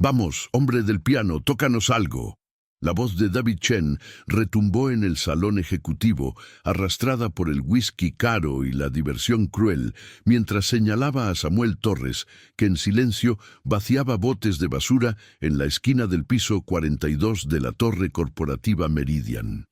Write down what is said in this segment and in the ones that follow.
Vamos, hombre del piano, tócanos algo. La voz de David Chen retumbó en el salón ejecutivo, arrastrada por el whisky caro y la diversión cruel, mientras señalaba a Samuel Torres, que en silencio vaciaba botes de basura en la esquina del piso 42 de la torre corporativa Meridian.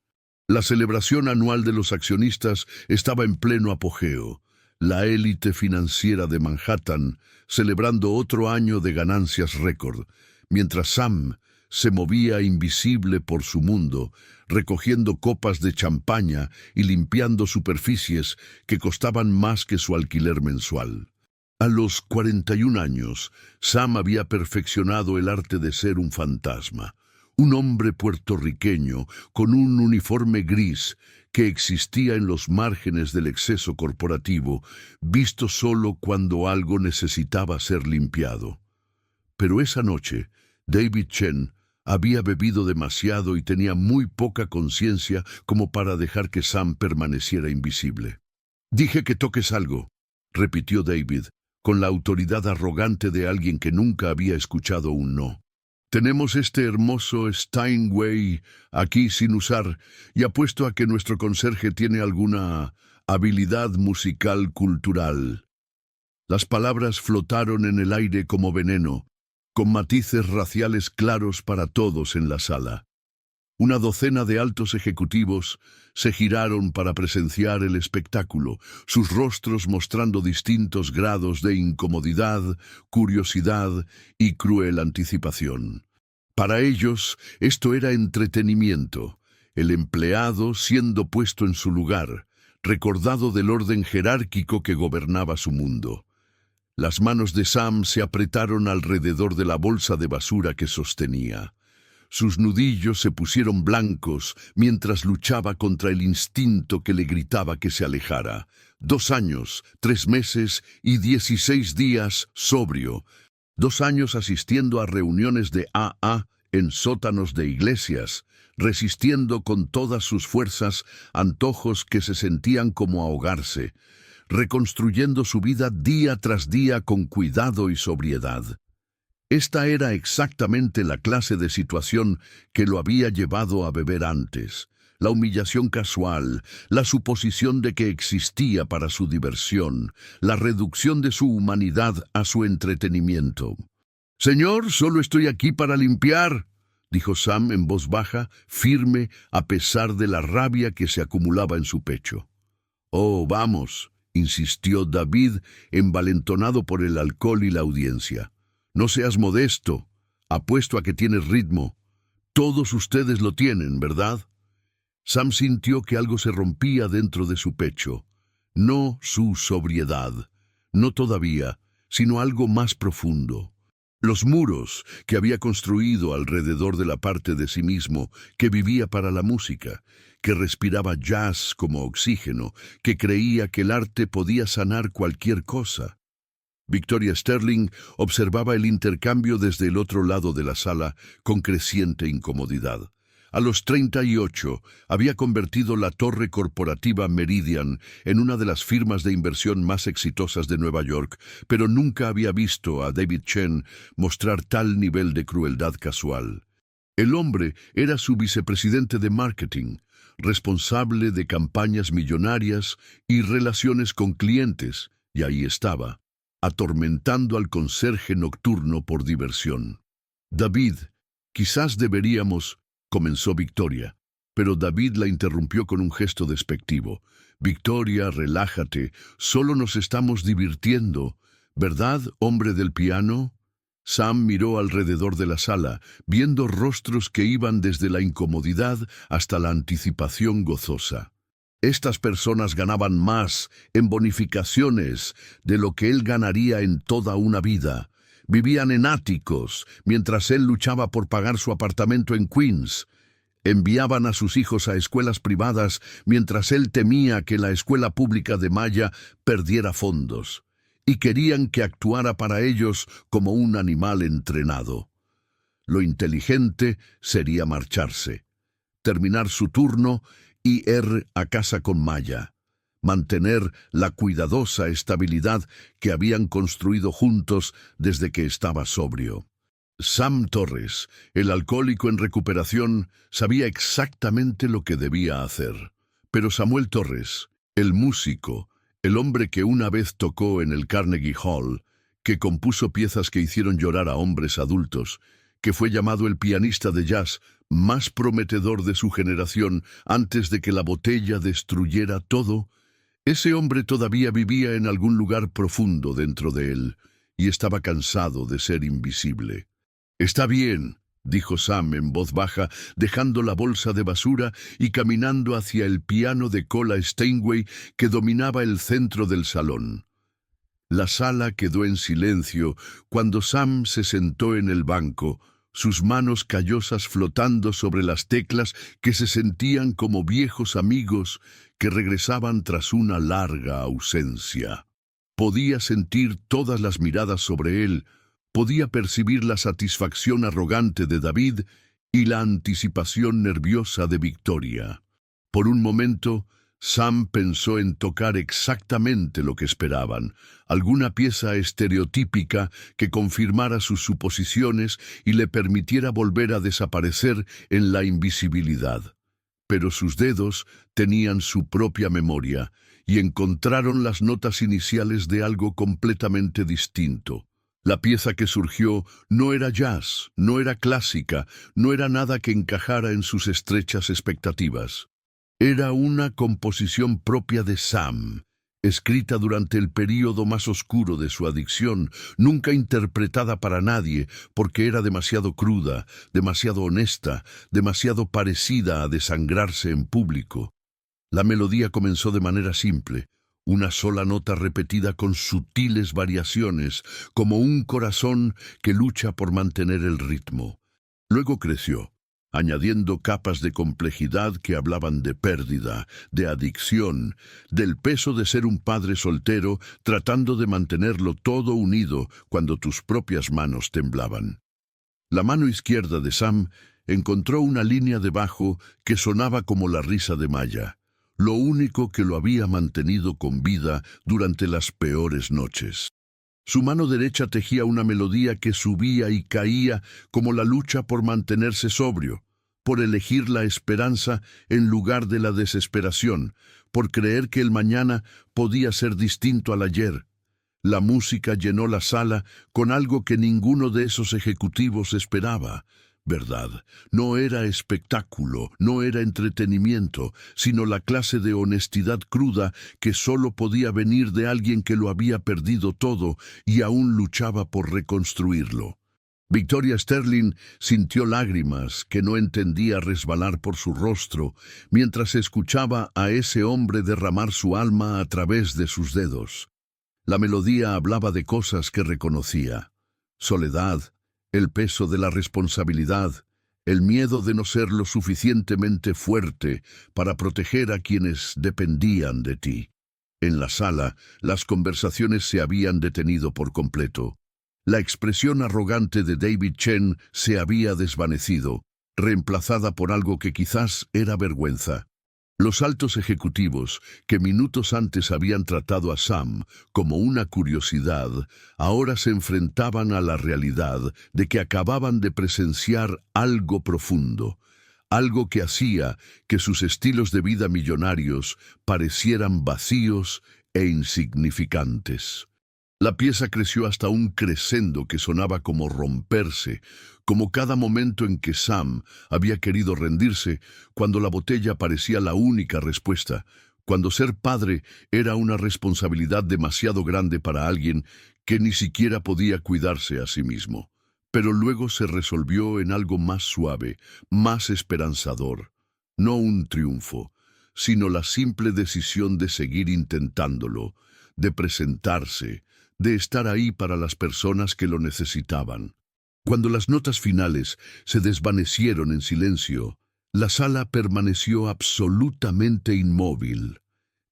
La celebración anual de los accionistas estaba en pleno apogeo. La élite financiera de Manhattan celebrando otro año de ganancias récord, mientras Sam se movía invisible por su mundo, recogiendo copas de champaña y limpiando superficies que costaban más que su alquiler mensual. A los 41 años, Sam había perfeccionado el arte de ser un fantasma, un hombre puertorriqueño con un uniforme gris que existía en los márgenes del exceso corporativo, visto solo cuando algo necesitaba ser limpiado. Pero esa noche, David Chen había bebido demasiado y tenía muy poca conciencia como para dejar que Sam permaneciera invisible. «Dije que toques algo», repitió David, con la autoridad arrogante de alguien que nunca había escuchado un no. «Tenemos este hermoso Steinway aquí sin usar, y apuesto a que nuestro conserje tiene alguna habilidad musical cultural». Las palabras flotaron en el aire como veneno, con matices raciales claros para todos en la sala. Una docena de altos ejecutivos se giraron para presenciar el espectáculo, sus rostros mostrando distintos grados de incomodidad, curiosidad y cruel anticipación. Para ellos, esto era entretenimiento, el empleado siendo puesto en su lugar, recordado del orden jerárquico que gobernaba su mundo. Las manos de Sam se apretaron alrededor de la bolsa de basura que sostenía. Sus nudillos se pusieron blancos mientras luchaba contra el instinto que le gritaba que se alejara. 2 años, 3 meses y 16 días sobrio. 2 años asistiendo a reuniones de AA en sótanos de iglesias, resistiendo con todas sus fuerzas antojos que se sentían como ahogarse, reconstruyendo su vida día tras día con cuidado y sobriedad. Esta era exactamente la clase de situación que lo había llevado a beber antes. La humillación casual, la suposición de que existía para su diversión, la reducción de su humanidad a su entretenimiento. «Señor, solo estoy aquí para limpiar», dijo Sam en voz baja, firme, a pesar de la rabia que se acumulaba en su pecho. «Oh, vamos», insistió David, envalentonado por el alcohol y la audiencia. «No seas modesto. Apuesto a que tienes ritmo. Todos ustedes lo tienen, ¿verdad?» Sam sintió que algo se rompía dentro de su pecho. No su sobriedad, no todavía, sino algo más profundo. Los muros que había construido alrededor de la parte de sí mismo que vivía para la música, que respiraba jazz como oxígeno, que creía que el arte podía sanar cualquier cosa. Victoria Sterling observaba el intercambio desde el otro lado de la sala con creciente incomodidad. A los 38 había convertido la torre corporativa Meridian en una de las firmas de inversión más exitosas de Nueva York, pero nunca había visto a David Chen mostrar tal nivel de crueldad casual. El hombre era su vicepresidente de marketing, responsable de campañas millonarias y relaciones con clientes, y ahí estaba, atormentando al conserje nocturno por diversión. «David, quizás deberíamos», comenzó Victoria, pero David la interrumpió con un gesto despectivo. «Victoria, relájate, solo nos estamos divirtiendo, ¿verdad, hombre del piano?» Sam miró alrededor de la sala, viendo rostros que iban desde la incomodidad hasta la anticipación gozosa. Estas personas ganaban más en bonificaciones de lo que él ganaría en toda una vida. Vivían en áticos, mientras él luchaba por pagar su apartamento en Queens. Enviaban a sus hijos a escuelas privadas, mientras él temía que la escuela pública de Maya perdiera fondos. Y querían que actuara para ellos como un animal entrenado. Lo inteligente sería marcharse, terminar su turno y ir a casa con Maya. Mantener la cuidadosa estabilidad que habían construido juntos desde que estaba sobrio. Sam Torres, el alcohólico en recuperación, sabía exactamente lo que debía hacer. Pero Samuel Torres, el músico, el hombre que una vez tocó en el Carnegie Hall, que compuso piezas que hicieron llorar a hombres adultos, que fue llamado el pianista de jazz más prometedor de su generación antes de que la botella destruyera todo, ese hombre todavía vivía en algún lugar profundo dentro de él y estaba cansado de ser invisible. «Está bien», dijo Sam en voz baja, dejando la bolsa de basura y caminando hacia el piano de cola Steinway que dominaba el centro del salón. La sala quedó en silencio cuando Sam se sentó en el banco, sus manos callosas flotando sobre las teclas que se sentían como viejos amigos que regresaban tras una larga ausencia. Podía sentir todas las miradas sobre él, podía percibir la satisfacción arrogante de David y la anticipación nerviosa de Victoria. Por un momento, Sam pensó en tocar exactamente lo que esperaban, alguna pieza estereotípica que confirmara sus suposiciones y le permitiera volver a desaparecer en la invisibilidad. Pero sus dedos tenían su propia memoria y encontraron las notas iniciales de algo completamente distinto. La pieza que surgió no era jazz, no era clásica, no era nada que encajara en sus estrechas expectativas. Era una composición propia de Sam, escrita durante el período más oscuro de su adicción, nunca interpretada para nadie porque era demasiado cruda, demasiado honesta, demasiado parecida a desangrarse en público. La melodía comenzó de manera simple, una sola nota repetida con sutiles variaciones, como un corazón que lucha por mantener el ritmo. Luego creció, añadiendo capas de complejidad que hablaban de pérdida, de adicción, del peso de ser un padre soltero tratando de mantenerlo todo unido cuando tus propias manos temblaban. La mano izquierda de Sam encontró una línea de bajo que sonaba como la risa de Maya, lo único que lo había mantenido con vida durante las peores noches. Su mano derecha tejía una melodía que subía y caía como la lucha por mantenerse sobrio, por elegir la esperanza en lugar de la desesperación, por creer que el mañana podía ser distinto al ayer. La música llenó la sala con algo que ninguno de esos ejecutivos esperaba. ¿Verdad? No era espectáculo, no era entretenimiento, sino la clase de honestidad cruda que solo podía venir de alguien que lo había perdido todo y aún luchaba por reconstruirlo. Victoria Sterling sintió lágrimas que no entendía resbalar por su rostro mientras escuchaba a ese hombre derramar su alma a través de sus dedos. La melodía hablaba de cosas que reconocía: soledad, el peso de la responsabilidad, el miedo de no ser lo suficientemente fuerte para proteger a quienes dependían de ti. En la sala, las conversaciones se habían detenido por completo. La expresión arrogante de David Chen se había desvanecido, reemplazada por algo que quizás era vergüenza. Los altos ejecutivos, que minutos antes habían tratado a Sam como una curiosidad, ahora se enfrentaban a la realidad de que acababan de presenciar algo profundo, algo que hacía que sus estilos de vida millonarios parecieran vacíos e insignificantes. La pieza creció hasta un crescendo que sonaba como romperse, como cada momento en que Sam había querido rendirse, cuando la botella parecía la única respuesta, cuando ser padre era una responsabilidad demasiado grande para alguien que ni siquiera podía cuidarse a sí mismo. Pero luego se resolvió en algo más suave, más esperanzador. No un triunfo, sino la simple decisión de seguir intentándolo, de presentarse, de estar ahí para las personas que lo necesitaban. Cuando las notas finales se desvanecieron en silencio, la sala permaneció absolutamente inmóvil.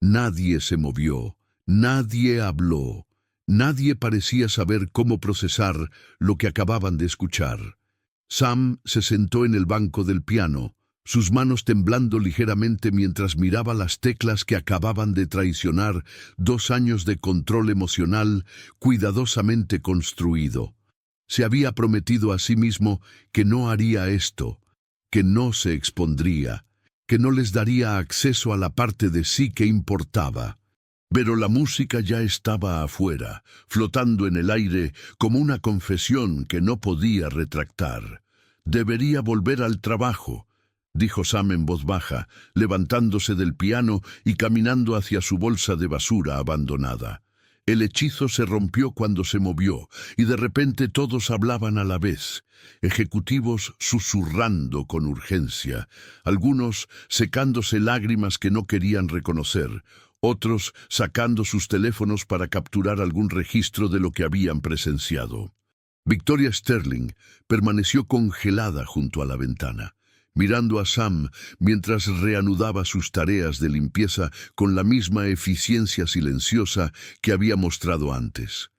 Nadie se movió, nadie habló, nadie parecía saber cómo procesar lo que acababan de escuchar. Sam se sentó en el banco del piano, sus manos temblando ligeramente mientras miraba las teclas que acababan de traicionar 2 años de control emocional cuidadosamente construido. Se había prometido a sí mismo que no haría esto, que no se expondría, que no les daría acceso a la parte de sí que importaba. Pero la música ya estaba afuera, flotando en el aire como una confesión que no podía retractar. «Debería volver al trabajo», dijo Sam en voz baja, levantándose del piano y caminando hacia su bolsa de basura abandonada. El hechizo se rompió cuando se movió, y de repente todos hablaban a la vez, ejecutivos susurrando con urgencia, algunos secándose lágrimas que no querían reconocer, otros sacando sus teléfonos para capturar algún registro de lo que habían presenciado. Victoria Sterling permaneció congelada junto a la ventana, mirando a Sam mientras reanudaba sus tareas de limpieza con la misma eficiencia silenciosa que había mostrado antes.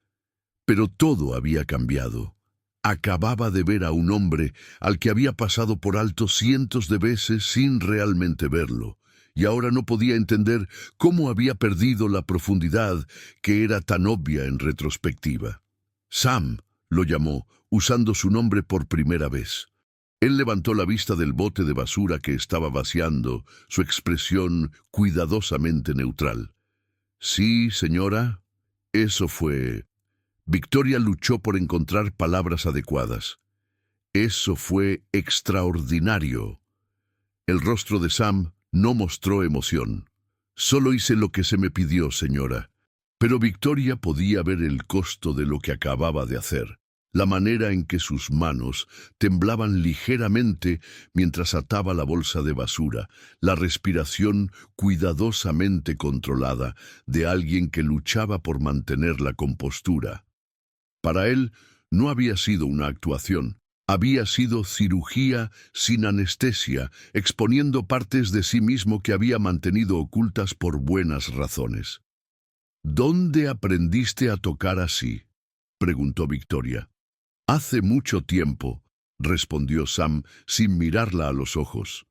Pero todo había cambiado. Acababa de ver a un hombre al que había pasado por alto cientos de veces sin realmente verlo, y ahora no podía entender cómo había perdido la profundidad que era tan obvia en retrospectiva. Sam lo llamó, usando su nombre por primera vez. Él levantó la vista del bote de basura que estaba vaciando, su expresión cuidadosamente neutral. «Sí, señora, eso fue...» Victoria luchó por encontrar palabras adecuadas. «Eso fue extraordinario». El rostro de Sam no mostró emoción. «Solo hice lo que se me pidió, señora». Pero Victoria podía ver el costo de lo que acababa de hacer. La manera en que sus manos temblaban ligeramente mientras ataba la bolsa de basura, la respiración cuidadosamente controlada de alguien que luchaba por mantener la compostura. Para él no había sido una actuación, había sido cirugía sin anestesia, exponiendo partes de sí mismo que había mantenido ocultas por buenas razones. «¿Dónde aprendiste a tocar así?», preguntó Victoria. «Hace mucho tiempo», respondió Sam sin mirarla a los ojos.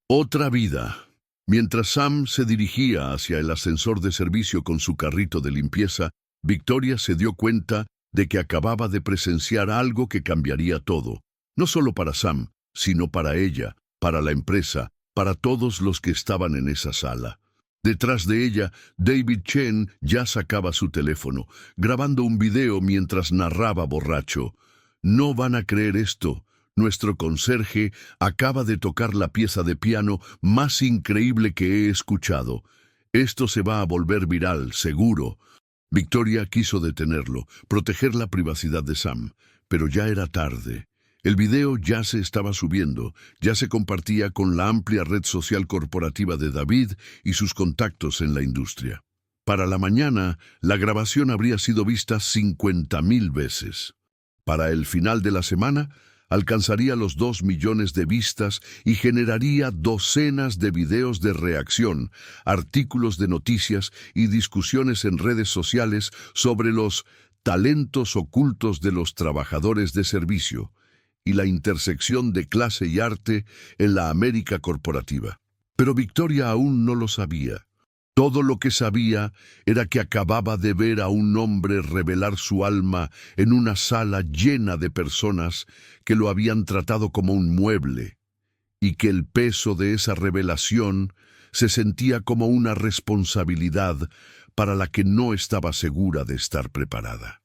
«Otra vida». Mientras Sam se dirigía hacia el ascensor de servicio con su carrito de limpieza, Victoria se dio cuenta de que acababa de presenciar algo que cambiaría todo, no solo para Sam, sino para ella, para la empresa, para todos los que estaban en esa sala. Detrás de ella, David Chen ya sacaba su teléfono, grabando un video mientras narraba borracho. «No van a creer esto. Nuestro conserje acaba de tocar la pieza de piano más increíble que he escuchado. Esto se va a volver viral, seguro». Victoria quiso detenerlo, proteger la privacidad de Sam, pero ya era tarde. El video ya se estaba subiendo, ya se compartía con la amplia red social corporativa de David y sus contactos en la industria. Para la mañana, la grabación habría sido vista 50.000 veces. Para el final de la semana, alcanzaría los 2 millones de vistas y generaría docenas de videos de reacción, artículos de noticias y discusiones en redes sociales sobre los talentos ocultos de los trabajadores de servicio y la intersección de clase y arte en la América corporativa. Pero Victoria aún no lo sabía. Todo lo que sabía era que acababa de ver a un hombre revelar su alma en una sala llena de personas que lo habían tratado como un mueble, y que el peso de esa revelación se sentía como una responsabilidad para la que no estaba segura de estar preparada.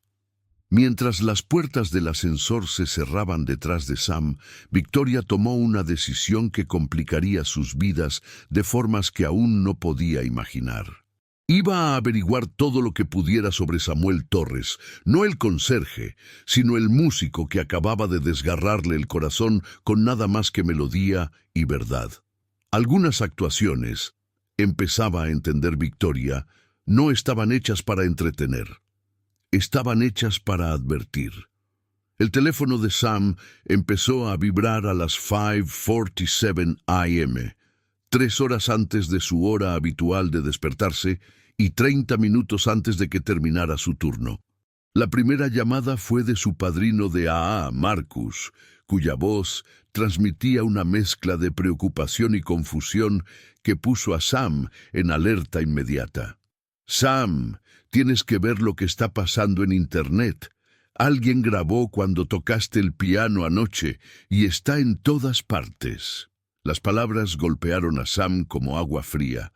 Mientras las puertas del ascensor se cerraban detrás de Sam, Victoria tomó una decisión que complicaría sus vidas de formas que aún no podía imaginar. Iba a averiguar todo lo que pudiera sobre Samuel Torres, no el conserje, sino el músico que acababa de desgarrarle el corazón con nada más que melodía y verdad. Algunas actuaciones, empezaba a entender Victoria, no estaban hechas para entretener. Estaban hechas para advertir. El teléfono de Sam empezó a vibrar a las 5:47 a.m., 3 horas antes de su hora habitual de despertarse y 30 minutos antes de que terminara su turno. La primera llamada fue de su padrino de AA, Marcus, cuya voz transmitía una mezcla de preocupación y confusión que puso a Sam en alerta inmediata. «Sam, tienes que ver lo que está pasando en Internet», Alguien grabó cuando tocaste el piano anoche y está en todas partes. Las palabras golpearon a Sam como agua fría.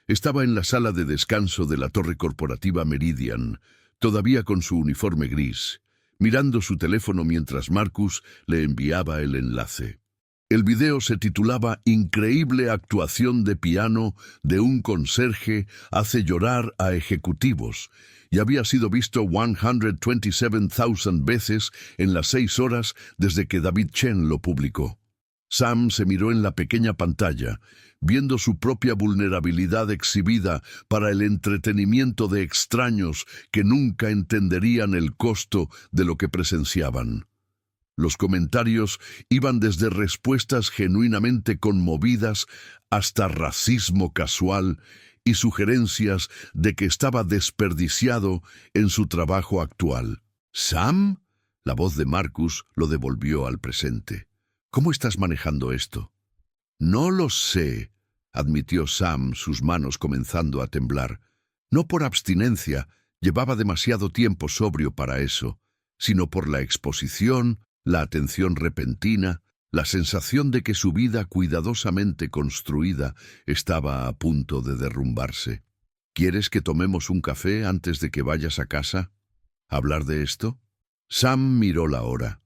Estaba en la sala de descanso de la torre corporativa Meridian, todavía con su uniforme gris, mirando su teléfono mientras Marcus le enviaba el enlace. El video se titulaba Increíble actuación de piano de un conserje hace llorar a ejecutivos y había sido visto 127,000 veces en las 6 horas desde que David Chen lo publicó. Sam se miró en la pequeña pantalla, viendo su propia vulnerabilidad exhibida para el entretenimiento de extraños que nunca entenderían el costo de lo que presenciaban. Los comentarios iban desde respuestas genuinamente conmovidas hasta racismo casual y sugerencias de que estaba desperdiciado en su trabajo actual. «¿Sam?» La voz de Marcus lo devolvió al presente. «¿Cómo estás manejando esto?» «No lo sé», admitió Sam, sus manos comenzando a temblar. No por abstinencia, llevaba demasiado tiempo sobrio para eso, sino por la exposición, la atención repentina, la sensación de que su vida cuidadosamente construida estaba a punto de derrumbarse. «¿Quieres que tomemos un café antes de que vayas a casa? ¿Hablar de esto?» Sam miró la hora.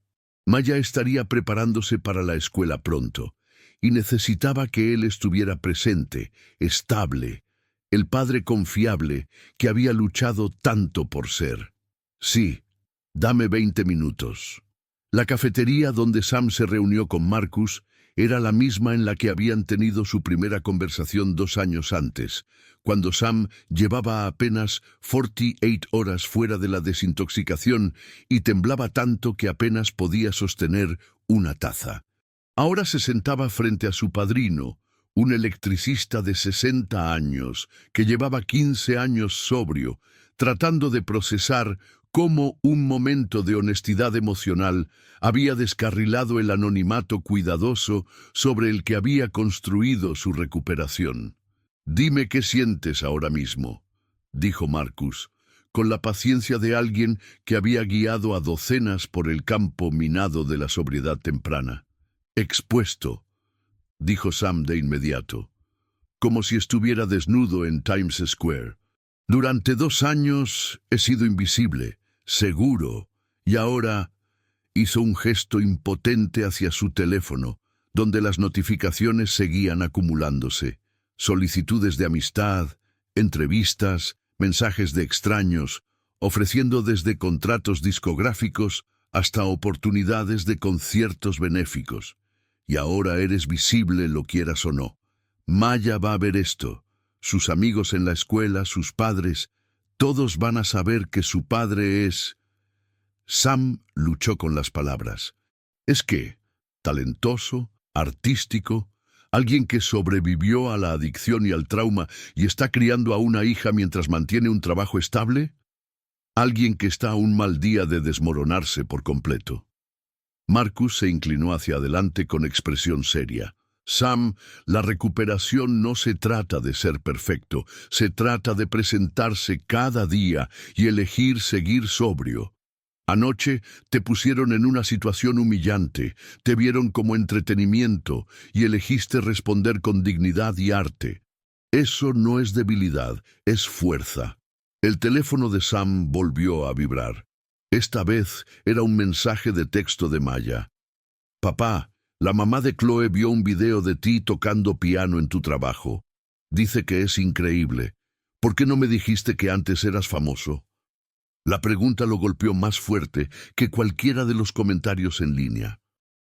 Maya estaría preparándose para la escuela pronto, y necesitaba que él estuviera presente, estable, el padre confiable que había luchado tanto por ser. «Sí, dame 20 minutos». La cafetería donde Sam se reunió con Marcus era la misma en la que habían tenido su primera conversación 2 años antes, cuando Sam llevaba apenas 48 horas fuera de la desintoxicación y temblaba tanto que apenas podía sostener una taza. Ahora se sentaba frente a su padrino, un electricista de 60 años, que llevaba 15 años sobrio, tratando de procesar cómo un momento de honestidad emocional había descarrilado el anonimato cuidadoso sobre el que había construido su recuperación. «Dime qué sientes ahora mismo», dijo Marcus, con la paciencia de alguien que había guiado a docenas por el campo minado de la sobriedad temprana. «Expuesto», dijo Sam de inmediato, como si estuviera desnudo en Times Square. «Durante 2 años he sido invisible, seguro, y ahora…» Hizo un gesto impotente hacia su teléfono, donde las notificaciones seguían acumulándose. Solicitudes de amistad, entrevistas, mensajes de extraños, ofreciendo desde contratos discográficos hasta oportunidades de conciertos benéficos. Y ahora eres visible, lo quieras o no. Maya va a ver esto. Sus amigos en la escuela, sus padres, todos van a saber que su padre es… Sam luchó con las palabras. ¿Es qué? ¿Talentoso? ¿Artístico? ¿Alguien que sobrevivió a la adicción y al trauma y está criando a una hija mientras mantiene un trabajo estable? ¿Alguien que está a un mal día de desmoronarse por completo? Marcus se inclinó hacia adelante con expresión seria. «Sam, la recuperación no se trata de ser perfecto, se trata de presentarse cada día y elegir seguir sobrio. Anoche te pusieron en una situación humillante, te vieron como entretenimiento y elegiste responder con dignidad y arte. Eso no es debilidad, es fuerza». El teléfono de Sam volvió a vibrar. Esta vez era un mensaje de texto de Maya. «Papá, la mamá de Chloe vio un video de ti tocando piano en tu trabajo. Dice que es increíble. ¿Por qué no me dijiste que antes eras famoso?» La pregunta lo golpeó más fuerte que cualquiera de los comentarios en línea.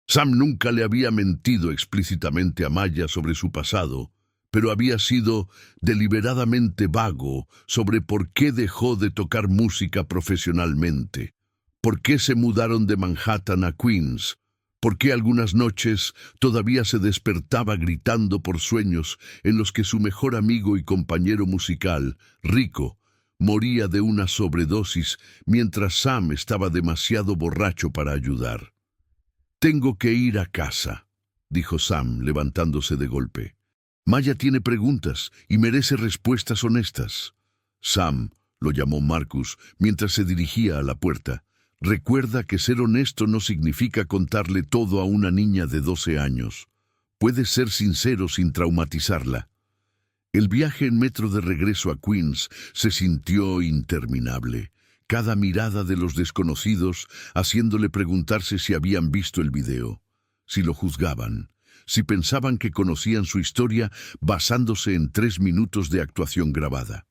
Sam nunca le había mentido explícitamente a Maya sobre su pasado, pero había sido deliberadamente vago sobre por qué dejó de tocar música profesionalmente, por qué se mudaron de Manhattan a Queens, por qué algunas noches todavía se despertaba gritando por sueños en los que su mejor amigo y compañero musical, Rico, moría de una sobredosis mientras Sam estaba demasiado borracho para ayudar. «Tengo que ir a casa», dijo Sam, levantándose de golpe. «Maya tiene preguntas y merece respuestas honestas». «Sam», lo llamó Marcus mientras se dirigía a la puerta, Recuerda que ser honesto no significa contarle todo a una niña de 12 años. Puedes ser sincero sin traumatizarla. El viaje en metro de regreso a Queens se sintió interminable. Cada mirada de los desconocidos haciéndole preguntarse si habían visto el video, si lo juzgaban, si pensaban que conocían su historia basándose en 3 minutos de actuación grabada.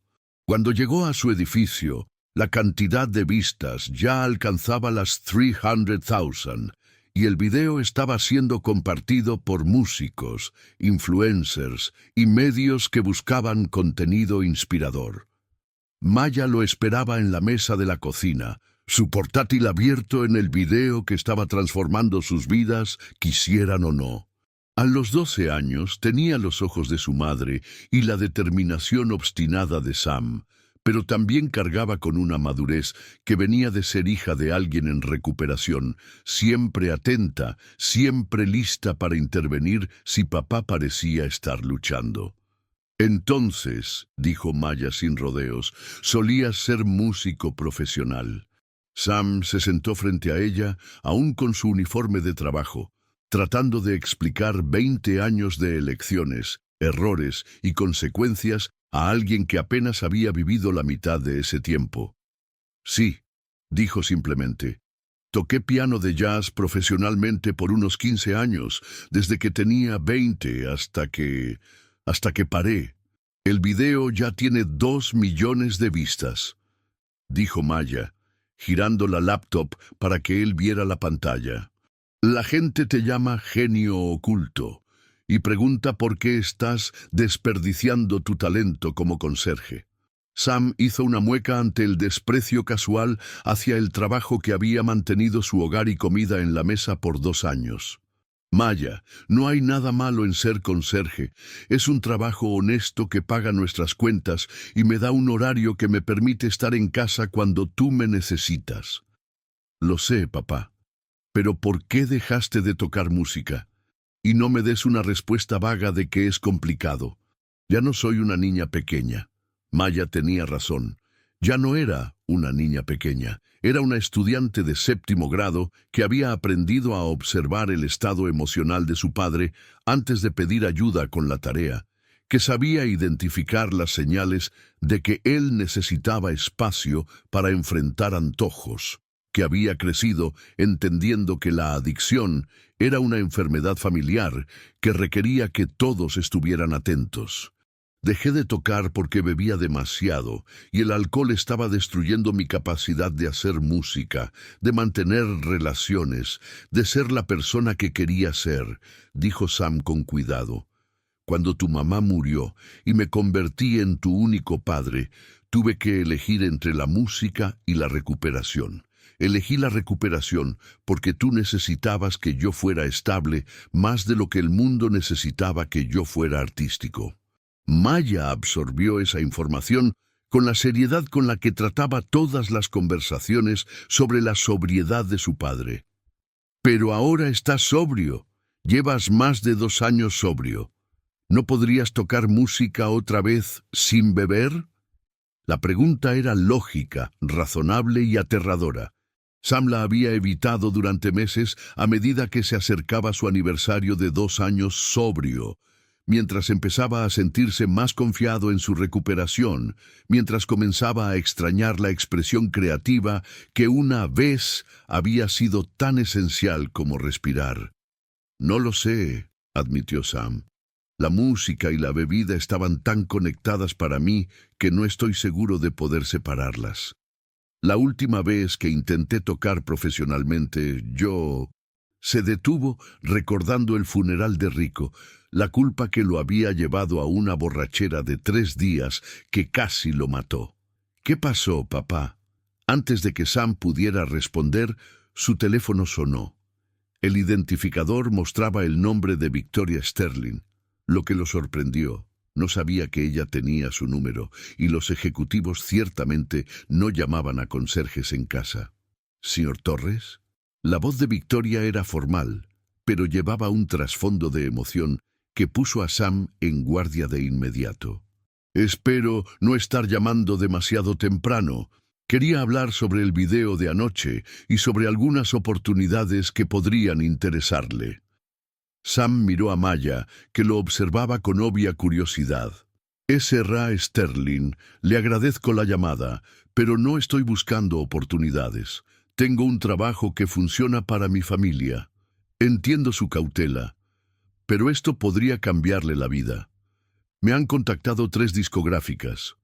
Cuando llegó a su edificio, la cantidad de vistas ya alcanzaba las 300,000 y el video estaba siendo compartido por músicos, influencers y medios que buscaban contenido inspirador. Maya lo esperaba en la mesa de la cocina, su portátil abierto en el video que estaba transformando sus vidas, quisieran o no. A los 12 años tenía los ojos de su madre y la determinación obstinada de Sam, pero también cargaba con una madurez que venía de ser hija de alguien en recuperación, siempre atenta, siempre lista para intervenir si papá parecía estar luchando. Entonces, dijo Maya sin rodeos, solías ser músico profesional. Sam se sentó frente a ella, aún con su uniforme de trabajo, tratando de explicar 20 años de elecciones, errores y consecuencias a alguien que apenas había vivido la mitad de ese tiempo. Sí, dijo simplemente. Toqué piano de jazz profesionalmente por unos 15 años, desde que tenía 20 hasta que paré. El video ya tiene 2 millones de vistas, dijo Maya, girando la laptop para que él viera la pantalla. La gente te llama genio oculto y pregunta por qué estás desperdiciando tu talento como conserje. Sam hizo una mueca ante el desprecio casual hacia el trabajo que había mantenido su hogar y comida en la mesa por 2 años. Maya, no hay nada malo en ser conserje. Es un trabajo honesto que paga nuestras cuentas y me da un horario que me permite estar en casa cuando tú me necesitas. Lo sé, papá. Pero ¿por qué dejaste de tocar música? Y no me des una respuesta vaga de que es complicado. Ya no soy una niña pequeña. Maya tenía razón. Ya no era una niña pequeña. Era una estudiante de 7º grado que había aprendido a observar el estado emocional de su padre antes de pedir ayuda con la tarea, que sabía identificar las señales de que él necesitaba espacio para enfrentar antojos, que había crecido entendiendo que la adicción era una enfermedad familiar que requería que todos estuvieran atentos. Dejé de tocar porque bebía demasiado y el alcohol estaba destruyendo mi capacidad de hacer música, de mantener relaciones, de ser la persona que quería ser, dijo Sam con cuidado. Cuando tu mamá murió y me convertí en tu único padre, tuve que elegir entre la música y la recuperación. Elegí la recuperación porque tú necesitabas que yo fuera estable más de lo que el mundo necesitaba que yo fuera artístico. Maya absorbió esa información con la seriedad con la que trataba todas las conversaciones sobre la sobriedad de su padre. Pero ahora estás sobrio. Llevas más de 2 años sobrio. ¿No podrías tocar música otra vez sin beber? La pregunta era lógica, razonable y aterradora. Sam la había evitado durante meses a medida que se acercaba su aniversario de 2 años sobrio, mientras empezaba a sentirse más confiado en su recuperación, mientras comenzaba a extrañar la expresión creativa que una vez había sido tan esencial como respirar. No lo sé, admitió Sam. La música y la bebida estaban tan conectadas para mí que no estoy seguro de poder separarlas. La última vez que intenté tocar profesionalmente, Se detuvo recordando el funeral de Rico, la culpa que lo había llevado a una borrachera de 3 días que casi lo mató. ¿Qué pasó, papá? Antes de que Sam pudiera responder, su teléfono sonó. El identificador mostraba el nombre de Victoria Sterling, lo que lo sorprendió. No sabía que ella tenía su número, y los ejecutivos ciertamente no llamaban a conserjes en casa. ¿Señor Torres? La voz de Victoria era formal, pero llevaba un trasfondo de emoción que puso a Sam en guardia de inmediato. «Espero no estar llamando demasiado temprano», Quería hablar sobre el video de anoche y sobre algunas oportunidades que podrían interesarle. Sam miró a Maya, que lo observaba con obvia curiosidad. Ra Sterling, le agradezco la llamada, pero no estoy buscando oportunidades. Tengo un trabajo que funciona para mi familia. Entiendo su cautela, pero esto podría cambiarle la vida. Me han contactado 3 discográficas,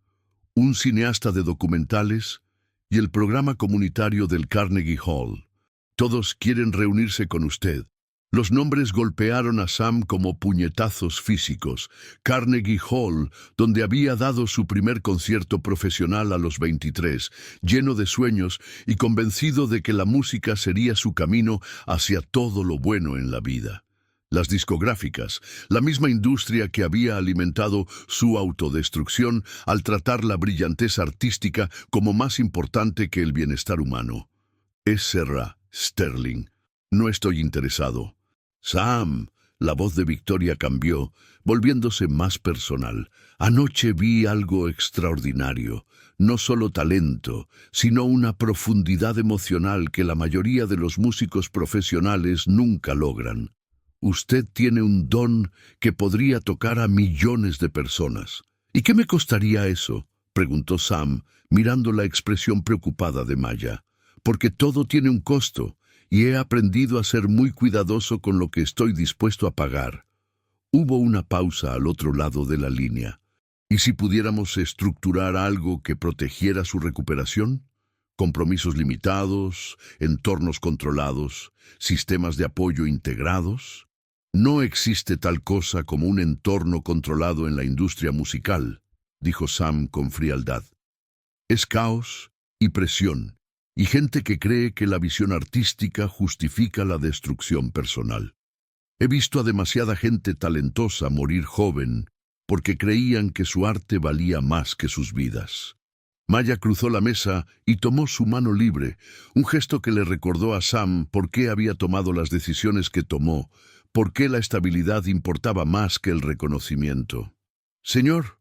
un cineasta de documentales y el programa comunitario del Carnegie Hall. Todos quieren reunirse con usted. Los nombres golpearon a Sam como puñetazos físicos. Carnegie Hall, donde había dado su primer concierto profesional a los 23, lleno de sueños y convencido de que la música sería su camino hacia todo lo bueno en la vida. Las discográficas, la misma industria que había alimentado su autodestrucción al tratar la brillantez artística como más importante que el bienestar humano. Ra Sterling. No estoy interesado. Sam, la voz de Victoria cambió, volviéndose más personal. Anoche vi algo extraordinario. No solo talento, sino una profundidad emocional que la mayoría de los músicos profesionales nunca logran. Usted tiene un don que podría tocar a millones de personas. ¿Y qué me costaría eso?, preguntó Sam, mirando la expresión preocupada de Maya. Porque todo tiene un costo, y he aprendido a ser muy cuidadoso con lo que estoy dispuesto a pagar. Hubo una pausa al otro lado de la línea. ¿Y si pudiéramos estructurar algo que protegiera su recuperación? Compromisos limitados, entornos controlados, sistemas de apoyo integrados. No existe tal cosa como un entorno controlado en la industria musical, dijo Sam con frialdad. Es caos y presión, y gente que cree que la visión artística justifica la destrucción personal. He visto a demasiada gente talentosa morir joven porque creían que su arte valía más que sus vidas. Maya cruzó la mesa y tomó su mano libre, un gesto que le recordó a Sam por qué había tomado las decisiones que tomó, por qué la estabilidad importaba más que el reconocimiento. «Señor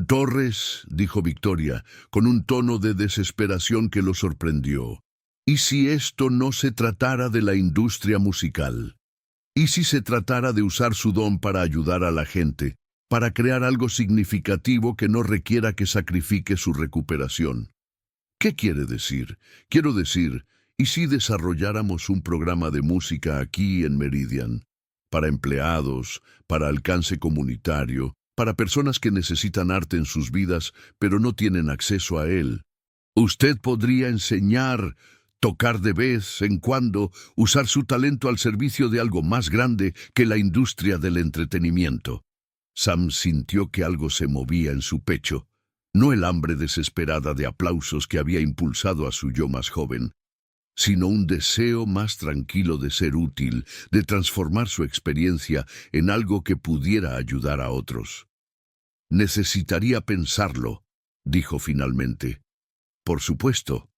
Torres», dijo Victoria, con un tono de desesperación que lo sorprendió. «¿Y si esto no se tratara de la industria musical? ¿Y si se tratara de usar su don para ayudar a la gente, para crear algo significativo que no requiera que sacrifique su recuperación?» «¿Qué quiere decir?» «Quiero decir, ¿y si desarrolláramos un programa de música aquí en Meridian? Para empleados, para alcance comunitario, para personas que necesitan arte en sus vidas, pero no tienen acceso a él. Usted podría enseñar, tocar de vez en cuando, usar su talento al servicio de algo más grande que la industria del entretenimiento». Sam sintió que algo se movía en su pecho, no el hambre desesperada de aplausos que había impulsado a su yo más joven, sino un deseo más tranquilo de ser útil, de transformar su experiencia en algo que pudiera ayudar a otros. «Necesitaría pensarlo», dijo finalmente. «Por supuesto.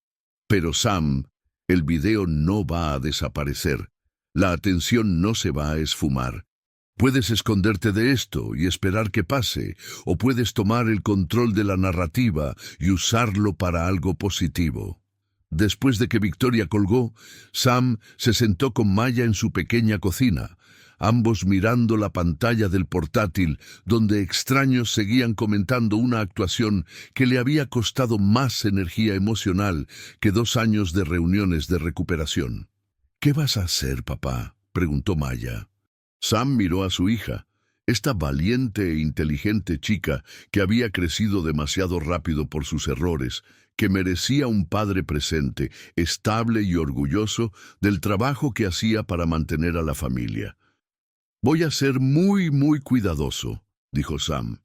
Pero Sam, el video no va a desaparecer. La atención no se va a esfumar. Puedes esconderte de esto y esperar que pase, o puedes tomar el control de la narrativa y usarlo para algo positivo». Después de que Victoria colgó, Sam se sentó con Maya en su pequeña cocina, ambos mirando la pantalla del portátil, donde extraños seguían comentando una actuación que le había costado más energía emocional que 2 años de reuniones de recuperación. «¿Qué vas a hacer, papá?», preguntó Maya. Sam miró a su hija, esta valiente e inteligente chica que había crecido demasiado rápido por sus errores, que merecía un padre presente, estable y orgulloso del trabajo que hacía para mantener a la familia. «Voy a ser muy cuidadoso», dijo Sam,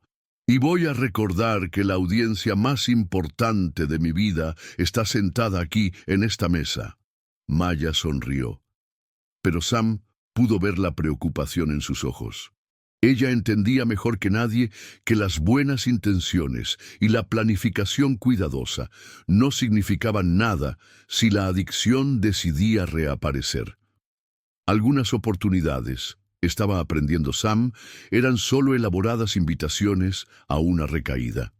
«y voy a recordar que la audiencia más importante de mi vida está sentada aquí en esta mesa». Maya sonrió, pero Sam pudo ver la preocupación en sus ojos. Ella entendía mejor que nadie que las buenas intenciones y la planificación cuidadosa no significaban nada si la adicción decidía reaparecer. Algunas oportunidades, estaba aprendiendo Sam, eran solo elaboradas invitaciones a una recaída.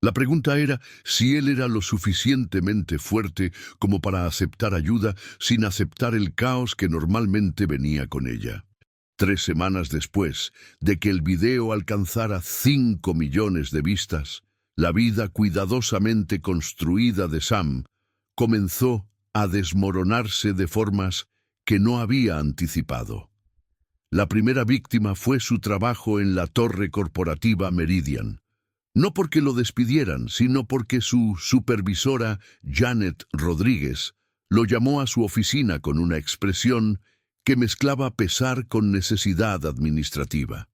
La pregunta era si él era lo suficientemente fuerte como para aceptar ayuda sin aceptar el caos que normalmente venía con ella. 3 semanas después de que el video alcanzara 5 millones de vistas, la vida cuidadosamente construida de Sam comenzó a desmoronarse de formas que no había anticipado. La primera víctima fue su trabajo en la torre corporativa Meridian. No porque lo despidieran, sino porque su supervisora, Janet Rodríguez, lo llamó a su oficina con una expresión que mezclaba pesar con necesidad administrativa.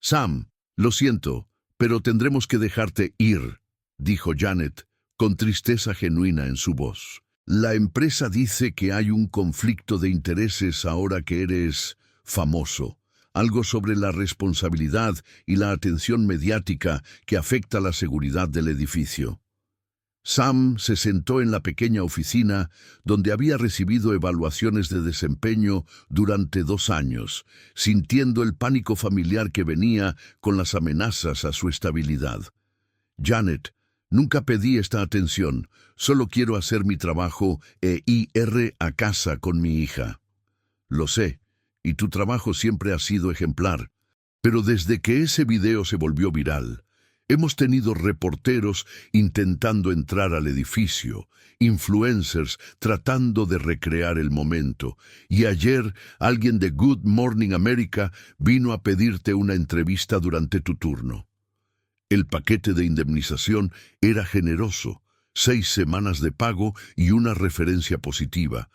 «Sam, lo siento, pero tendremos que dejarte ir», dijo Janet, con tristeza genuina en su voz. «La empresa dice que hay un conflicto de intereses ahora que eres famoso. Algo sobre la responsabilidad y la atención mediática que afecta la seguridad del edificio». Sam se sentó en la pequeña oficina donde había recibido evaluaciones de desempeño durante 2 años, sintiendo el pánico familiar que venía con las amenazas a su estabilidad. «Janet, nunca pedí esta atención, solo quiero hacer mi trabajo e ir a casa con mi hija». «Lo sé, y tu trabajo siempre ha sido ejemplar, pero desde que ese video se volvió viral, hemos tenido reporteros intentando entrar al edificio, influencers tratando de recrear el momento, y ayer alguien de Good Morning America vino a pedirte una entrevista durante tu turno. El paquete de indemnización era generoso, 6 semanas de pago y una referencia positiva,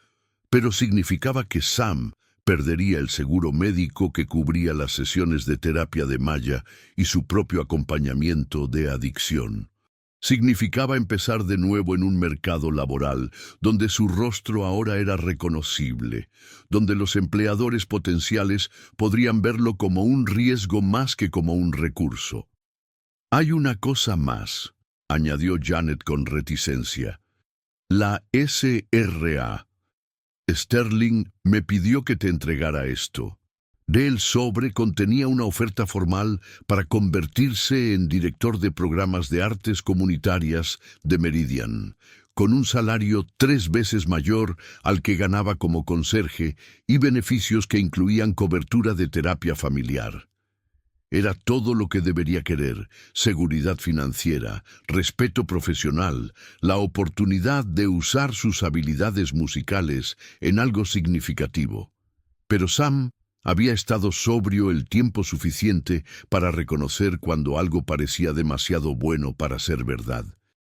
pero significaba que Sam perdería el seguro médico que cubría las sesiones de terapia de Maya y su propio acompañamiento de adicción. Significaba empezar de nuevo en un mercado laboral donde su rostro ahora era reconocible, donde los empleadores potenciales podrían verlo como un riesgo más que como un recurso. «Hay una cosa más», añadió Janet con reticencia. «La SRA. Sterling me pidió que te entregara esto». El sobre contenía una oferta formal para convertirse en director de programas de artes comunitarias de Meridian, con un salario 3 veces mayor al que ganaba como conserje y beneficios que incluían cobertura de terapia familiar. Era todo lo que debería querer: seguridad financiera, respeto profesional, la oportunidad de usar sus habilidades musicales en algo significativo. Pero Sam había estado sobrio el tiempo suficiente para reconocer cuando algo parecía demasiado bueno para ser verdad.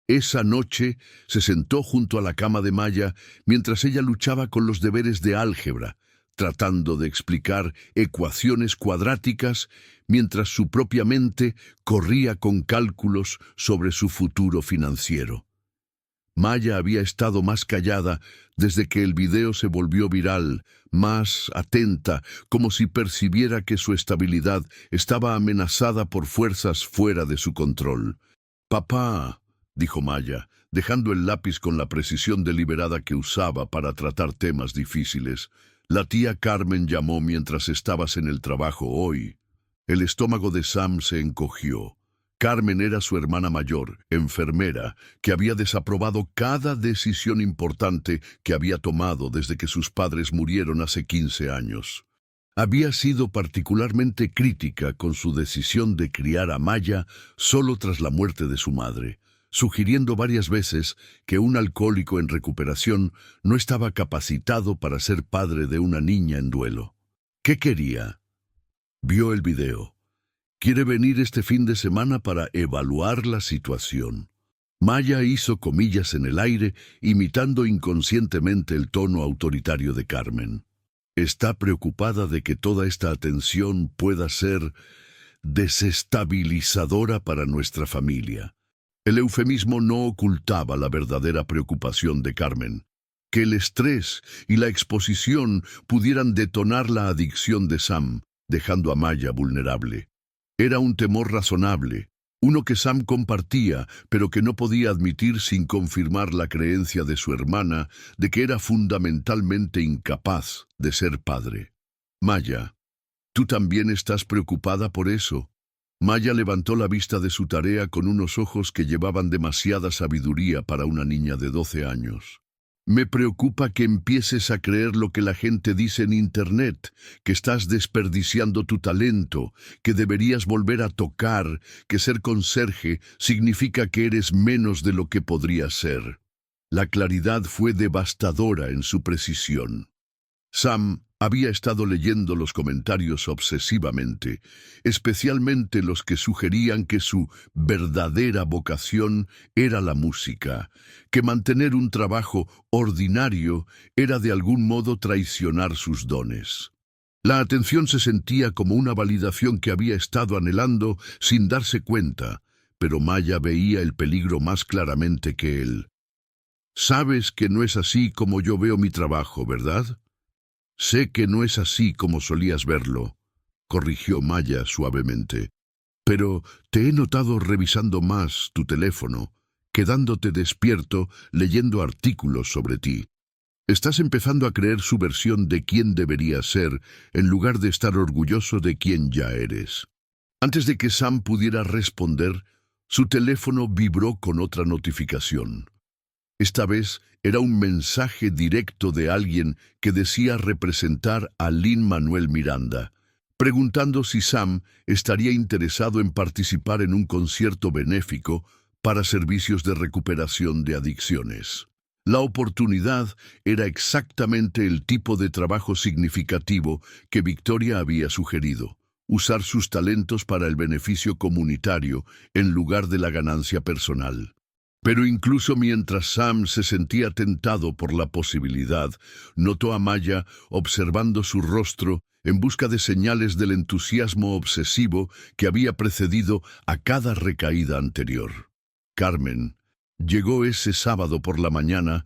Esa noche se sentó junto a la cama de Maya mientras ella luchaba con los deberes de álgebra, tratando de explicar ecuaciones cuadráticas mientras su propia mente corría con cálculos sobre su futuro financiero. Maya había estado más callada desde que el video se volvió viral, más atenta, como si percibiera que su estabilidad estaba amenazada por fuerzas fuera de su control. «Papá», dijo Maya, dejando el lápiz con la precisión deliberada que usaba para tratar temas difíciles, «la tía Carmen llamó mientras estabas en el trabajo hoy». El estómago de Sam se encogió. Carmen era su hermana mayor, enfermera, que había desaprobado cada decisión importante que había tomado desde que sus padres murieron hace 15 años. Había sido particularmente crítica con su decisión de criar a Maya solo tras la muerte de su madre, sugiriendo varias veces que un alcohólico en recuperación no estaba capacitado para ser padre de una niña en duelo. ¿Qué quería? Vio el video. Quiere venir este fin de semana para evaluar la situación. Maya hizo comillas en el aire, imitando inconscientemente el tono autoritario de Carmen. Está preocupada de que toda esta atención pueda ser desestabilizadora para nuestra familia. El eufemismo no ocultaba la verdadera preocupación de Carmen: que el estrés y la exposición pudieran detonar la adicción de Sam, dejando a Maya vulnerable. Era un temor razonable, uno que Sam compartía, pero que no podía admitir sin confirmar la creencia de su hermana de que era fundamentalmente incapaz de ser padre. «Maya, ¿tú también estás preocupada por eso?». Maya levantó la vista de su tarea con unos ojos que llevaban demasiada sabiduría para una niña de 12 años. Me preocupa que empieces a creer lo que la gente dice en Internet, que estás desperdiciando tu talento, que deberías volver a tocar, que ser conserje significa que eres menos de lo que podrías ser. La claridad fue devastadora en su precisión. Sam había estado leyendo los comentarios obsesivamente, especialmente los que sugerían que su verdadera vocación era la música, que mantener un trabajo ordinario era de algún modo traicionar sus dones. La atención se sentía como una validación que había estado anhelando sin darse cuenta, pero Maya veía el peligro más claramente que él. Sabes que no es así como yo veo mi trabajo, ¿verdad? Sé que no es así como solías verlo, corrigió Maya suavemente. Pero te he notado revisando más tu teléfono, quedándote despierto leyendo artículos sobre ti. Estás empezando a creer su versión de quién deberías ser, en lugar de estar orgulloso de quién ya eres. Antes de que Sam pudiera responder, su teléfono vibró con otra notificación. Esta vez era un mensaje directo de alguien que decía representar a Lin-Manuel Miranda, preguntando si Sam estaría interesado en participar en un concierto benéfico para servicios de recuperación de adicciones. La oportunidad era exactamente el tipo de trabajo significativo que Victoria había sugerido: usar sus talentos para el beneficio comunitario en lugar de la ganancia personal. Pero incluso mientras Sam se sentía tentado por la posibilidad, notó a Maya observando su rostro en busca de señales del entusiasmo obsesivo que había precedido a cada recaída anterior. Carmen llegó ese sábado por la mañana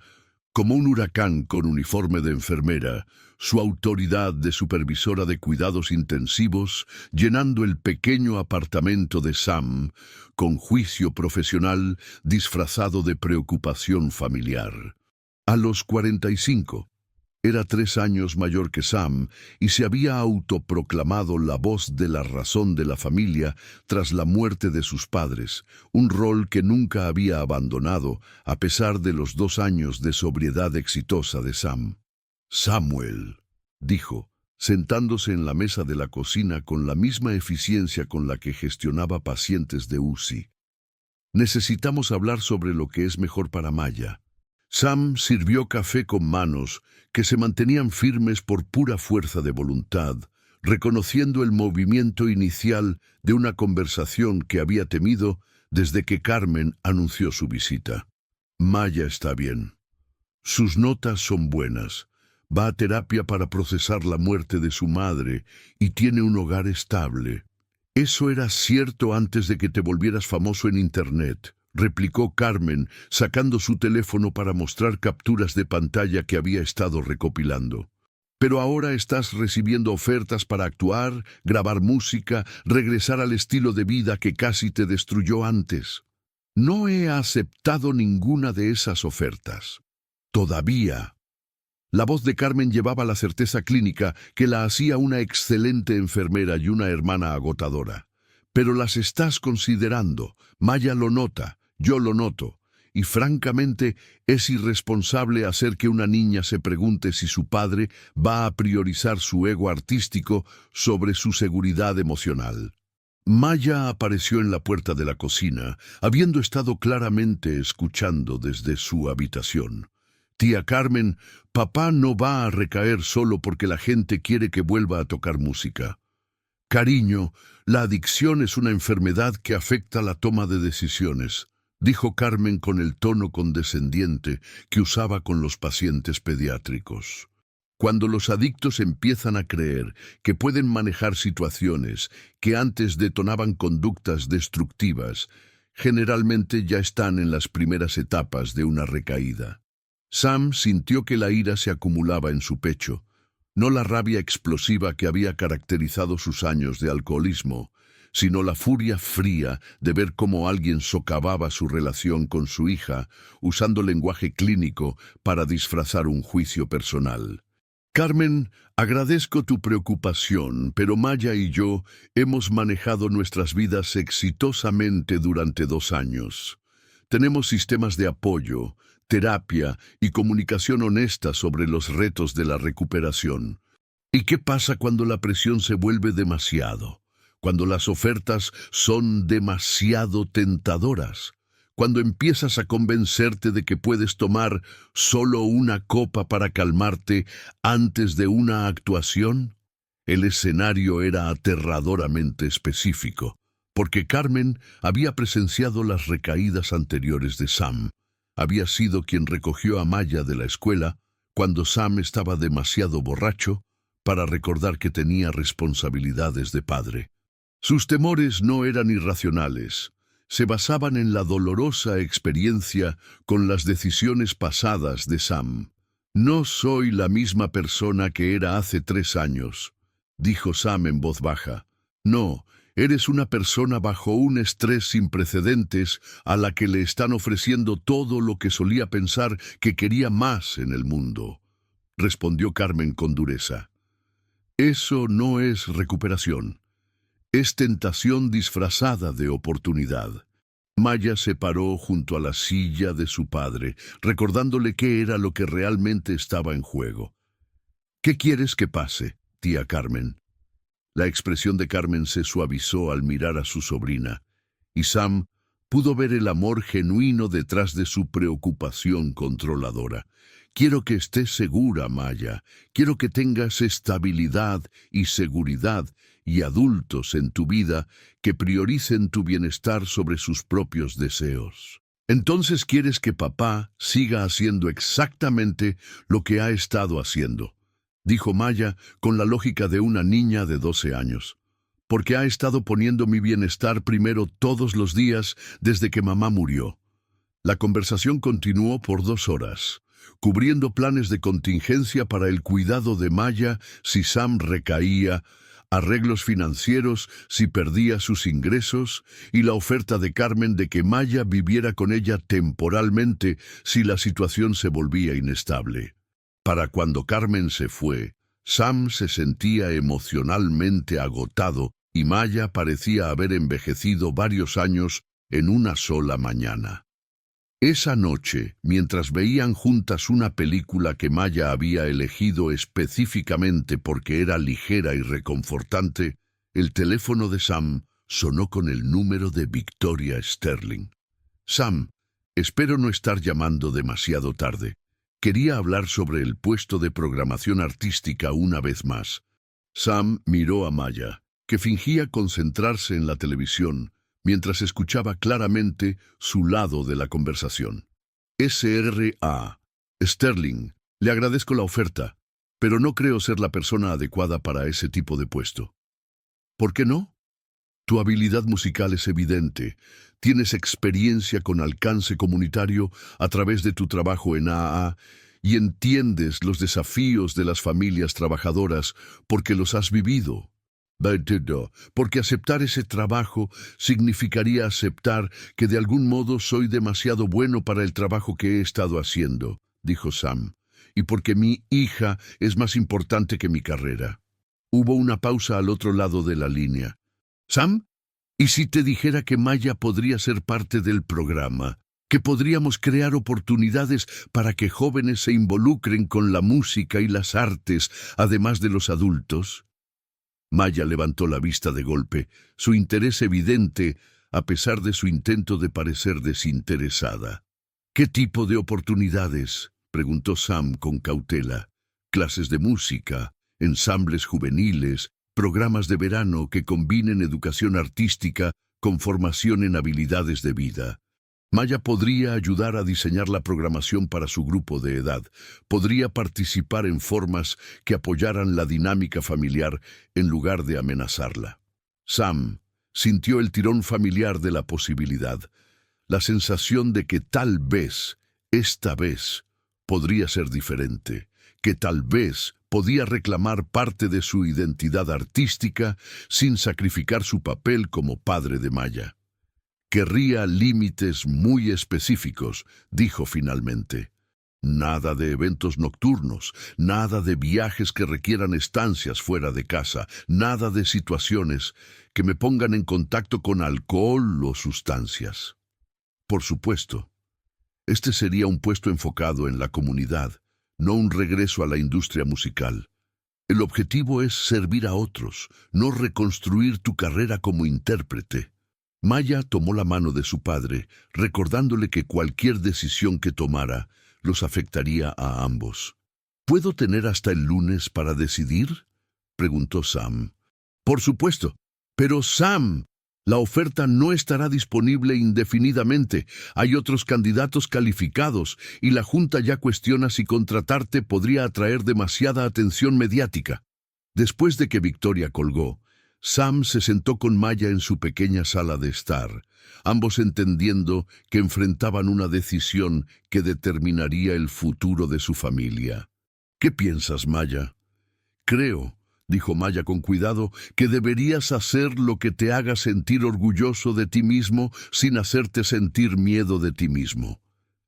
como un huracán con uniforme de enfermera, su autoridad de supervisora de cuidados intensivos, llenando el pequeño apartamento de Sam con juicio profesional disfrazado de preocupación familiar. A los 45, era 3 años mayor que Sam y se había autoproclamado la voz de la razón de la familia tras la muerte de sus padres, un rol que nunca había abandonado a pesar de los 2 años de sobriedad exitosa de Sam. Samuel, dijo, sentándose en la mesa de la cocina con la misma eficiencia con la que gestionaba pacientes de UCI. Necesitamos hablar sobre lo que es mejor para Maya. Sam sirvió café con manos que se mantenían firmes por pura fuerza de voluntad, reconociendo el movimiento inicial de una conversación que había temido desde que Carmen anunció su visita. Maya está bien. Sus notas son buenas. Va a terapia para procesar la muerte de su madre y tiene un hogar estable. Eso era cierto antes de que te volvieras famoso en Internet, replicó Carmen, sacando su teléfono para mostrar capturas de pantalla que había estado recopilando. Pero ahora estás recibiendo ofertas para actuar, grabar música, regresar al estilo de vida que casi te destruyó antes. No he aceptado ninguna de esas ofertas. Todavía. La voz de Carmen llevaba la certeza clínica que la hacía una excelente enfermera y una hermana agotadora. Pero las estás considerando. Maya lo nota, yo lo noto. Y francamente es irresponsable hacer que una niña se pregunte si su padre va a priorizar su ego artístico sobre su seguridad emocional. Maya apareció en la puerta de la cocina, habiendo estado claramente escuchando desde su habitación. Tía Carmen, papá no va a recaer solo porque la gente quiere que vuelva a tocar música. Cariño, la adicción es una enfermedad que afecta la toma de decisiones, dijo Carmen con el tono condescendiente que usaba con los pacientes pediátricos. Cuando los adictos empiezan a creer que pueden manejar situaciones que antes detonaban conductas destructivas, generalmente ya están en las primeras etapas de una recaída. Sam sintió que la ira se acumulaba en su pecho, no la rabia explosiva que había caracterizado sus años de alcoholismo, sino la furia fría de ver cómo alguien socavaba su relación con su hija, usando lenguaje clínico para disfrazar un juicio personal. Carmen, agradezco tu preocupación, pero Maya y yo hemos manejado nuestras vidas exitosamente durante 2 años. Tenemos sistemas de apoyo, terapia y comunicación honesta sobre los retos de la recuperación. ¿Y qué pasa cuando la presión se vuelve demasiado? Cuando las ofertas son demasiado tentadoras. Cuando empiezas a convencerte de que puedes tomar solo una copa para calmarte antes de una actuación. El escenario era aterradoramente específico, porque Carmen había presenciado las recaídas anteriores de Sam. Había sido quien recogió a Maya de la escuela cuando Sam estaba demasiado borracho para recordar que tenía responsabilidades de padre. Sus temores no eran irracionales. Se basaban en la dolorosa experiencia con las decisiones pasadas de Sam. «No soy la misma persona que era hace 3 años», dijo Sam en voz baja. «No, eres una persona bajo un estrés sin precedentes a la que le están ofreciendo todo lo que solía pensar que quería más en el mundo», respondió Carmen con dureza. «Eso no es recuperación. Es tentación disfrazada de oportunidad». Maya se paró junto a la silla de su padre, recordándole qué era lo que realmente estaba en juego. «¿Qué quieres que pase, tía Carmen?». La expresión de Carmen se suavizó al mirar a su sobrina, y Sam pudo ver el amor genuino detrás de su preocupación controladora. «Quiero que estés segura, Maya. Quiero que tengas estabilidad y seguridad y adultos en tu vida que prioricen tu bienestar sobre sus propios deseos. Entonces quieres que papá siga haciendo exactamente lo que ha estado haciendo», dijo Maya con la lógica de una niña de 12 años. «Porque ha estado poniendo mi bienestar primero todos los días desde que mamá murió». La conversación continuó por 2 horas, cubriendo planes de contingencia para el cuidado de Maya si Sam recaía, arreglos financieros si perdía sus ingresos y la oferta de Carmen de que Maya viviera con ella temporalmente si la situación se volvía inestable. Para cuando Carmen se fue, Sam se sentía emocionalmente agotado y Maya parecía haber envejecido varios años en una sola mañana. Esa noche, mientras veían juntas una película que Maya había elegido específicamente porque era ligera y reconfortante, el teléfono de Sam sonó con el número de Victoria Sterling. «Sam, espero no estar llamando demasiado tarde. Quería hablar sobre el puesto de programación artística una vez más». Sam miró a Maya, que fingía concentrarse en la televisión, mientras escuchaba claramente su lado de la conversación. «S.R.A. Sterling, le agradezco la oferta, pero no creo ser la persona adecuada para ese tipo de puesto». «¿Por qué no? Tu habilidad musical es evidente. Tienes experiencia con alcance comunitario a través de tu trabajo en AA y entiendes los desafíos de las familias trabajadoras porque los has vivido. Porque aceptar ese trabajo significaría aceptar que de algún modo soy demasiado bueno para el trabajo que he estado haciendo», dijo Sam, «y porque mi hija es más importante que mi carrera». Hubo una pausa al otro lado de la línea. «Sam, ¿y si te dijera que Maya podría ser parte del programa? Que podríamos crear oportunidades para que jóvenes se involucren con la música y las artes, además de los adultos?» Maya levantó la vista de golpe, su interés evidente, a pesar de su intento de parecer desinteresada. «¿Qué tipo de oportunidades?», preguntó Sam con cautela. «¿Clases de música, ensambles juveniles, programas de verano que combinen educación artística con formación en habilidades de vida?» Maya podría ayudar a diseñar la programación para su grupo de edad. Podría participar en formas que apoyaran la dinámica familiar en lugar de amenazarla. Sam sintió el tirón familiar de la posibilidad, la sensación de que tal vez, esta vez, podría ser diferente, que tal vez podía reclamar parte de su identidad artística sin sacrificar su papel como padre de Maya. «Querría límites muy específicos», dijo finalmente. Nada de eventos nocturnos, nada de viajes que requieran estancias fuera de casa, nada de situaciones que me pongan en contacto con alcohol o sustancias. Por supuesto, este sería un puesto enfocado en la comunidad, no un regreso a la industria musical. El objetivo es servir a otros, no reconstruir tu carrera como intérprete. Maya tomó la mano de su padre, recordándole que cualquier decisión que tomara los afectaría a ambos. ¿Puedo tener hasta el lunes para decidir?, preguntó Sam. Por supuesto. Pero Sam, la oferta no estará disponible indefinidamente. Hay otros candidatos calificados y la Junta ya cuestiona si contratarte podría atraer demasiada atención mediática. Después de que Victoria colgó, Sam se sentó con Maya en su pequeña sala de estar, ambos entendiendo que enfrentaban una decisión que determinaría el futuro de su familia. ¿Qué piensas, Maya? Creo, dijo Maya con cuidado, que deberías hacer lo que te haga sentir orgulloso de ti mismo sin hacerte sentir miedo de ti mismo.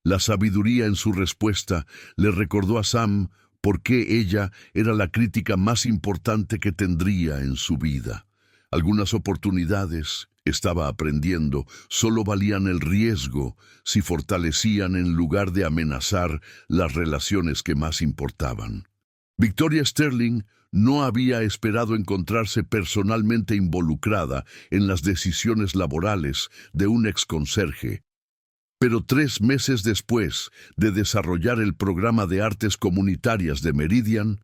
La sabiduría en su respuesta le recordó a Sam por qué ella era la crítica más importante que tendría en su vida. Algunas oportunidades, estaba aprendiendo, solo valían el riesgo si fortalecían en lugar de amenazar las relaciones que más importaban. Victoria Sterling no había esperado encontrarse personalmente involucrada en las decisiones laborales de un exconserje, pero 3 meses después de desarrollar el programa de artes comunitarias de Meridian,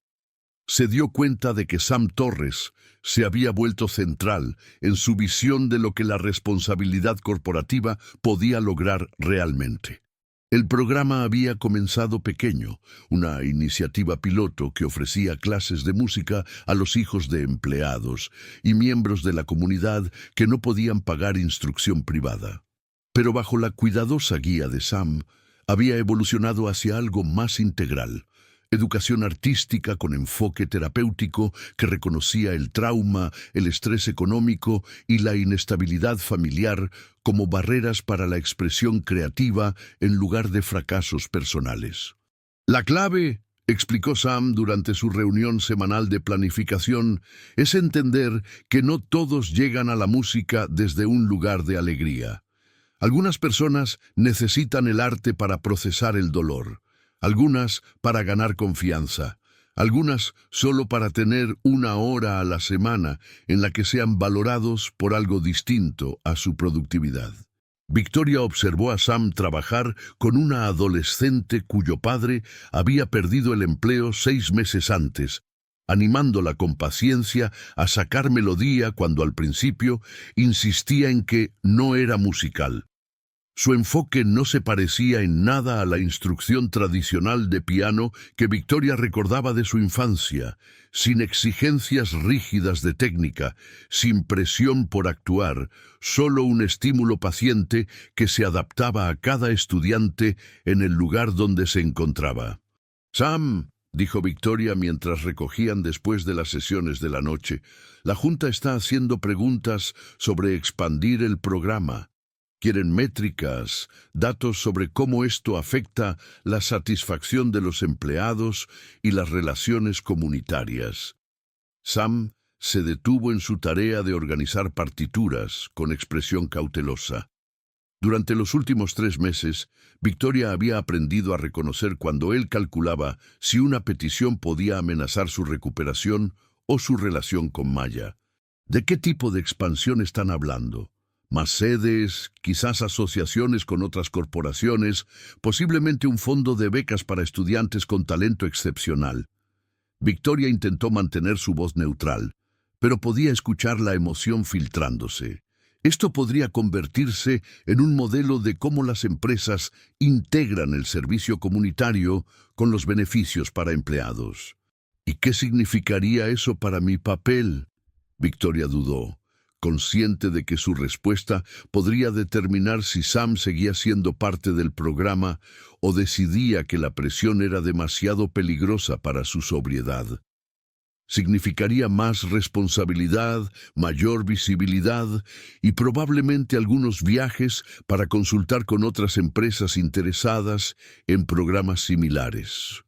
se dio cuenta de que Sam Torres se había vuelto central en su visión de lo que la responsabilidad corporativa podía lograr realmente. El programa había comenzado pequeño, una iniciativa piloto que ofrecía clases de música a los hijos de empleados y miembros de la comunidad que no podían pagar instrucción privada. Pero bajo la cuidadosa guía de Sam, había evolucionado hacia algo más integral. Educación artística con enfoque terapéutico que reconocía el trauma, el estrés económico y la inestabilidad familiar como barreras para la expresión creativa en lugar de fracasos personales. La clave, explicó Sam durante su reunión semanal de planificación, es entender que no todos llegan a la música desde un lugar de alegría. Algunas personas necesitan el arte para procesar el dolor. Algunas para ganar confianza, algunas solo para tener 1 hora a la semana en la que sean valorados por algo distinto a su productividad. Victoria observó a Sam trabajar con una adolescente cuyo padre había perdido el empleo 6 meses antes, animándola con paciencia a sacar melodía cuando al principio insistía en que no era musical. Su enfoque no se parecía en nada a la instrucción tradicional de piano que Victoria recordaba de su infancia, sin exigencias rígidas de técnica, sin presión por actuar, solo un estímulo paciente que se adaptaba a cada estudiante en el lugar donde se encontraba. «Sam», dijo Victoria mientras recogían después de las sesiones de la noche, «la Junta está haciendo preguntas sobre expandir el programa. Quieren métricas, datos sobre cómo esto afecta la satisfacción de los empleados y las relaciones comunitarias». Sam se detuvo en su tarea de organizar partituras con expresión cautelosa. Durante los últimos 3 meses, Victoria había aprendido a reconocer cuando él calculaba si una petición podía amenazar su recuperación o su relación con Maya. ¿De qué tipo de expansión están hablando? Más sedes, quizás asociaciones con otras corporaciones, posiblemente un fondo de becas para estudiantes con talento excepcional. Victoria intentó mantener su voz neutral, pero podía escuchar la emoción filtrándose. Esto podría convertirse en un modelo de cómo las empresas integran el servicio comunitario con los beneficios para empleados. ¿Y qué significaría eso para mi papel? Victoria dudó, consciente de que su respuesta podría determinar si Sam seguía siendo parte del programa o decidía que la presión era demasiado peligrosa para su sobriedad. Significaría más responsabilidad, mayor visibilidad y probablemente algunos viajes para consultar con otras empresas interesadas en programas similares.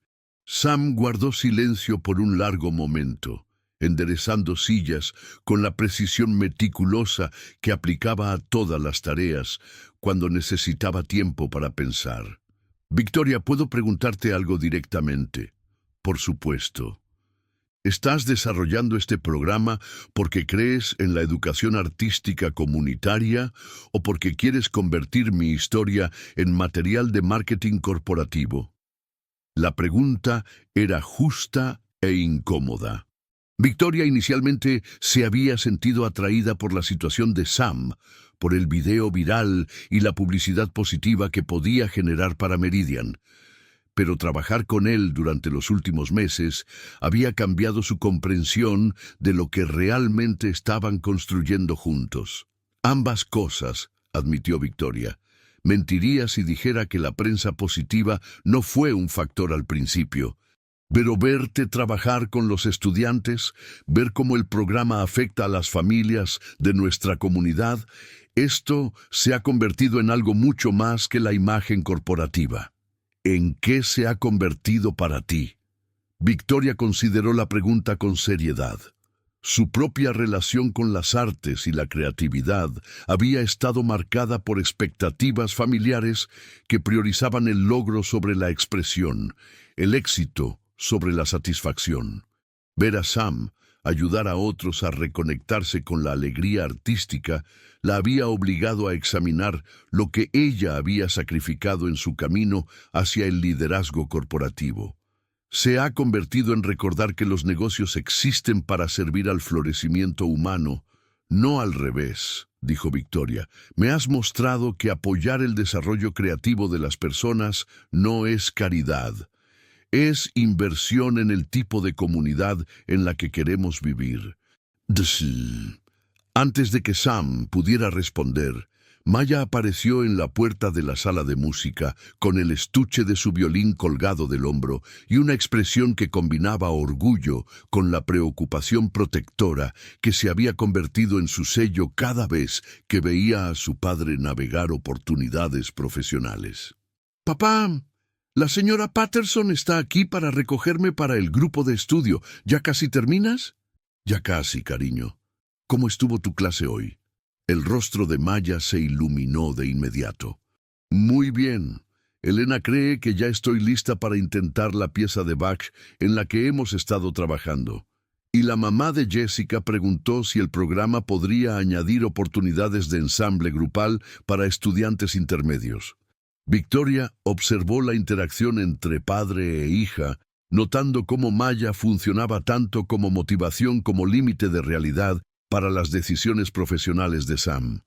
Sam guardó silencio por un largo momento, enderezando sillas con la precisión meticulosa que aplicaba a todas las tareas cuando necesitaba tiempo para pensar. Victoria, ¿puedo preguntarte algo directamente? Por supuesto. ¿Estás desarrollando este programa porque crees en la educación artística comunitaria o porque quieres convertir mi historia en material de marketing corporativo? La pregunta era justa e incómoda. Victoria inicialmente se había sentido atraída por la situación de Sam, por el video viral y la publicidad positiva que podía generar para Meridian. Pero trabajar con él durante los últimos meses había cambiado su comprensión de lo que realmente estaban construyendo juntos. Ambas cosas, admitió Victoria. Mentiría si dijera que la prensa positiva no fue un factor al principio. Pero verte trabajar con los estudiantes, ver cómo el programa afecta a las familias de nuestra comunidad, esto se ha convertido en algo mucho más que la imagen corporativa. ¿En qué se ha convertido para ti? Victoria consideró la pregunta con seriedad. Su propia relación con las artes y la creatividad había estado marcada por expectativas familiares que priorizaban el logro sobre la expresión, el éxito sobre la satisfacción. Ver a Sam ayudar a otros a reconectarse con la alegría artística la había obligado a examinar lo que ella había sacrificado en su camino hacia el liderazgo corporativo. Se ha convertido en recordar que los negocios existen para servir al florecimiento humano, no al revés, dijo Victoria. Me has mostrado que apoyar el desarrollo creativo de las personas no es caridad. Es inversión en el tipo de comunidad en la que queremos vivir. Antes de que Sam pudiera responder, Maya apareció en la puerta de la sala de música con el estuche de su violín colgado del hombro y una expresión que combinaba orgullo con la preocupación protectora que se había convertido en su sello cada vez que veía a su padre navegar oportunidades profesionales. «Papá, la señora Patterson está aquí para recogerme para el grupo de estudio. ¿Ya casi terminas?» «Ya casi, cariño. ¿Cómo estuvo tu clase hoy?» El rostro de Maya se iluminó de inmediato. «Muy bien. Elena cree que ya estoy lista para intentar la pieza de Bach en la que hemos estado trabajando. Y la mamá de Jessica preguntó si el programa podría añadir oportunidades de ensamble grupal para estudiantes intermedios». Victoria observó la interacción entre padre e hija, notando cómo Maya funcionaba tanto como motivación como límite de realidad para las decisiones profesionales de Sam.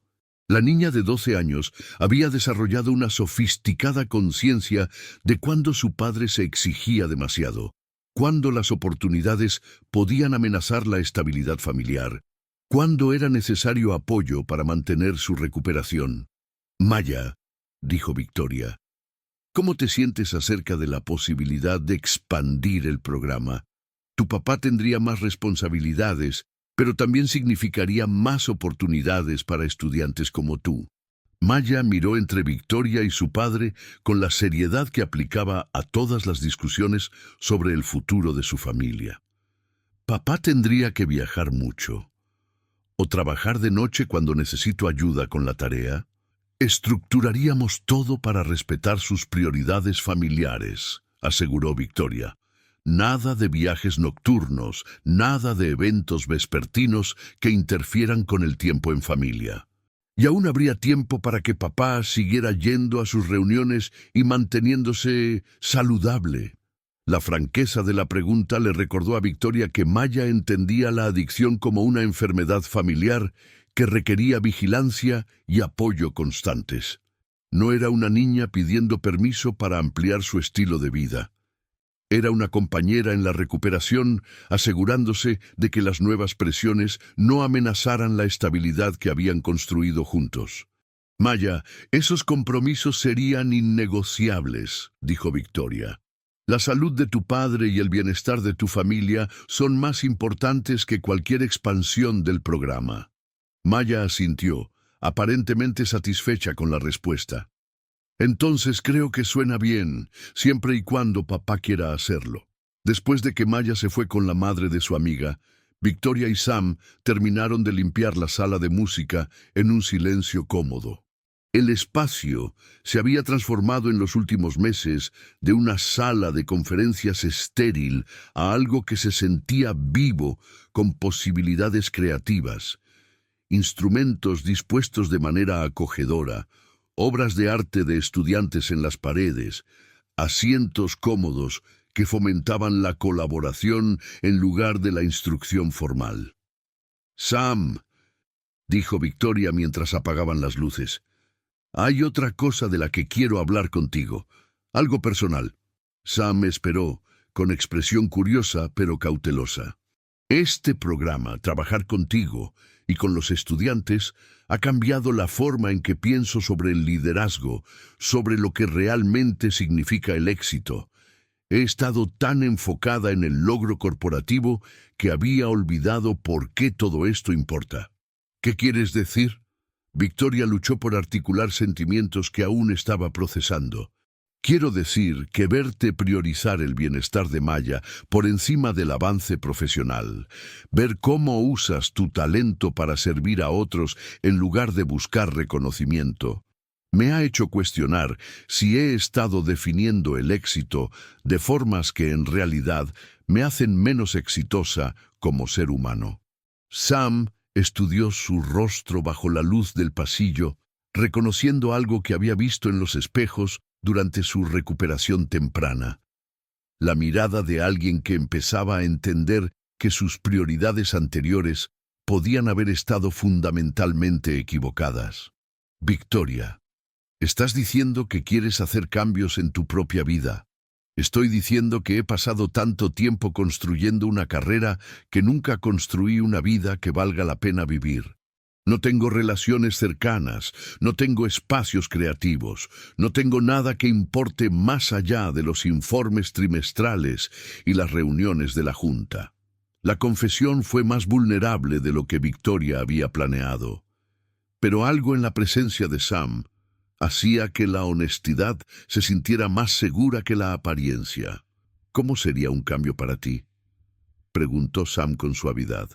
La niña de 12 años había desarrollado una sofisticada conciencia de cuándo su padre se exigía demasiado, cuándo las oportunidades podían amenazar la estabilidad familiar, cuándo era necesario apoyo para mantener su recuperación. «Maya», dijo Victoria, «¿cómo te sientes acerca de la posibilidad de expandir el programa? Tu papá tendría más responsabilidades, pero también significaría más oportunidades para estudiantes como tú». Maya miró entre Victoria y su padre con la seriedad que aplicaba a todas las discusiones sobre el futuro de su familia. «Papá tendría que viajar mucho. ¿O trabajar de noche cuando necesito ayuda con la tarea? Estructuraríamos todo para respetar sus prioridades familiares», aseguró Victoria. «Nada de viajes nocturnos, nada de eventos vespertinos que interfieran con el tiempo en familia. Y aún habría tiempo para que papá siguiera yendo a sus reuniones y manteniéndose saludable». La franqueza de la pregunta le recordó a Victoria que Maya entendía la adicción como una enfermedad familiar que requería vigilancia y apoyo constantes. No era una niña pidiendo permiso para ampliar su estilo de vida. Era una compañera en la recuperación, asegurándose de que las nuevas presiones no amenazaran la estabilidad que habían construido juntos. «Maya, esos compromisos serían innegociables», dijo Victoria. La salud de tu padre y el bienestar de tu familia son más importantes que cualquier expansión del programa. Maya asintió, aparentemente satisfecha con la respuesta. Entonces creo que suena bien, siempre y cuando papá quiera hacerlo. Después de que Maya se fue con la madre de su amiga, Victoria y Sam terminaron de limpiar la sala de música en un silencio cómodo. El espacio se había transformado en los últimos meses de una sala de conferencias estéril a algo que se sentía vivo, con posibilidades creativas. Instrumentos dispuestos de manera acogedora, obras de arte de estudiantes en las paredes, asientos cómodos que fomentaban la colaboración en lugar de la instrucción formal. «Sam», dijo Victoria mientras apagaban las luces, «hay otra cosa de la que quiero hablar contigo, algo personal». Sam esperó, con expresión curiosa pero cautelosa. «Este programa, trabajar contigo y con los estudiantes, ha cambiado la forma en que pienso sobre el liderazgo, sobre lo que realmente significa el éxito. He estado tan enfocada en el logro corporativo que había olvidado por qué todo esto importa». «¿Qué quieres decir?». Victoria luchó por articular sentimientos que aún estaba procesando. «Quiero decir que verte priorizar el bienestar de Maya por encima del avance profesional, ver cómo usas tu talento para servir a otros en lugar de buscar reconocimiento, me ha hecho cuestionar si he estado definiendo el éxito de formas que en realidad me hacen menos exitosa como ser humano». Sam estudió su rostro bajo la luz del pasillo, reconociendo algo que había visto en los espejos durante su recuperación temprana. La mirada de alguien que empezaba a entender que sus prioridades anteriores podían haber estado fundamentalmente equivocadas. «Victoria, estás diciendo que quieres hacer cambios en tu propia vida. Estoy diciendo que he pasado tanto tiempo construyendo una carrera que nunca construí una vida que valga la pena vivir. No tengo relaciones cercanas, no tengo espacios creativos, no tengo nada que importe más allá de los informes trimestrales y las reuniones de la junta». La confesión fue más vulnerable de lo que Victoria había planeado. Pero algo en la presencia de Sam hacía que la honestidad se sintiera más segura que la apariencia. «¿Cómo sería un cambio para ti?», preguntó Sam con suavidad.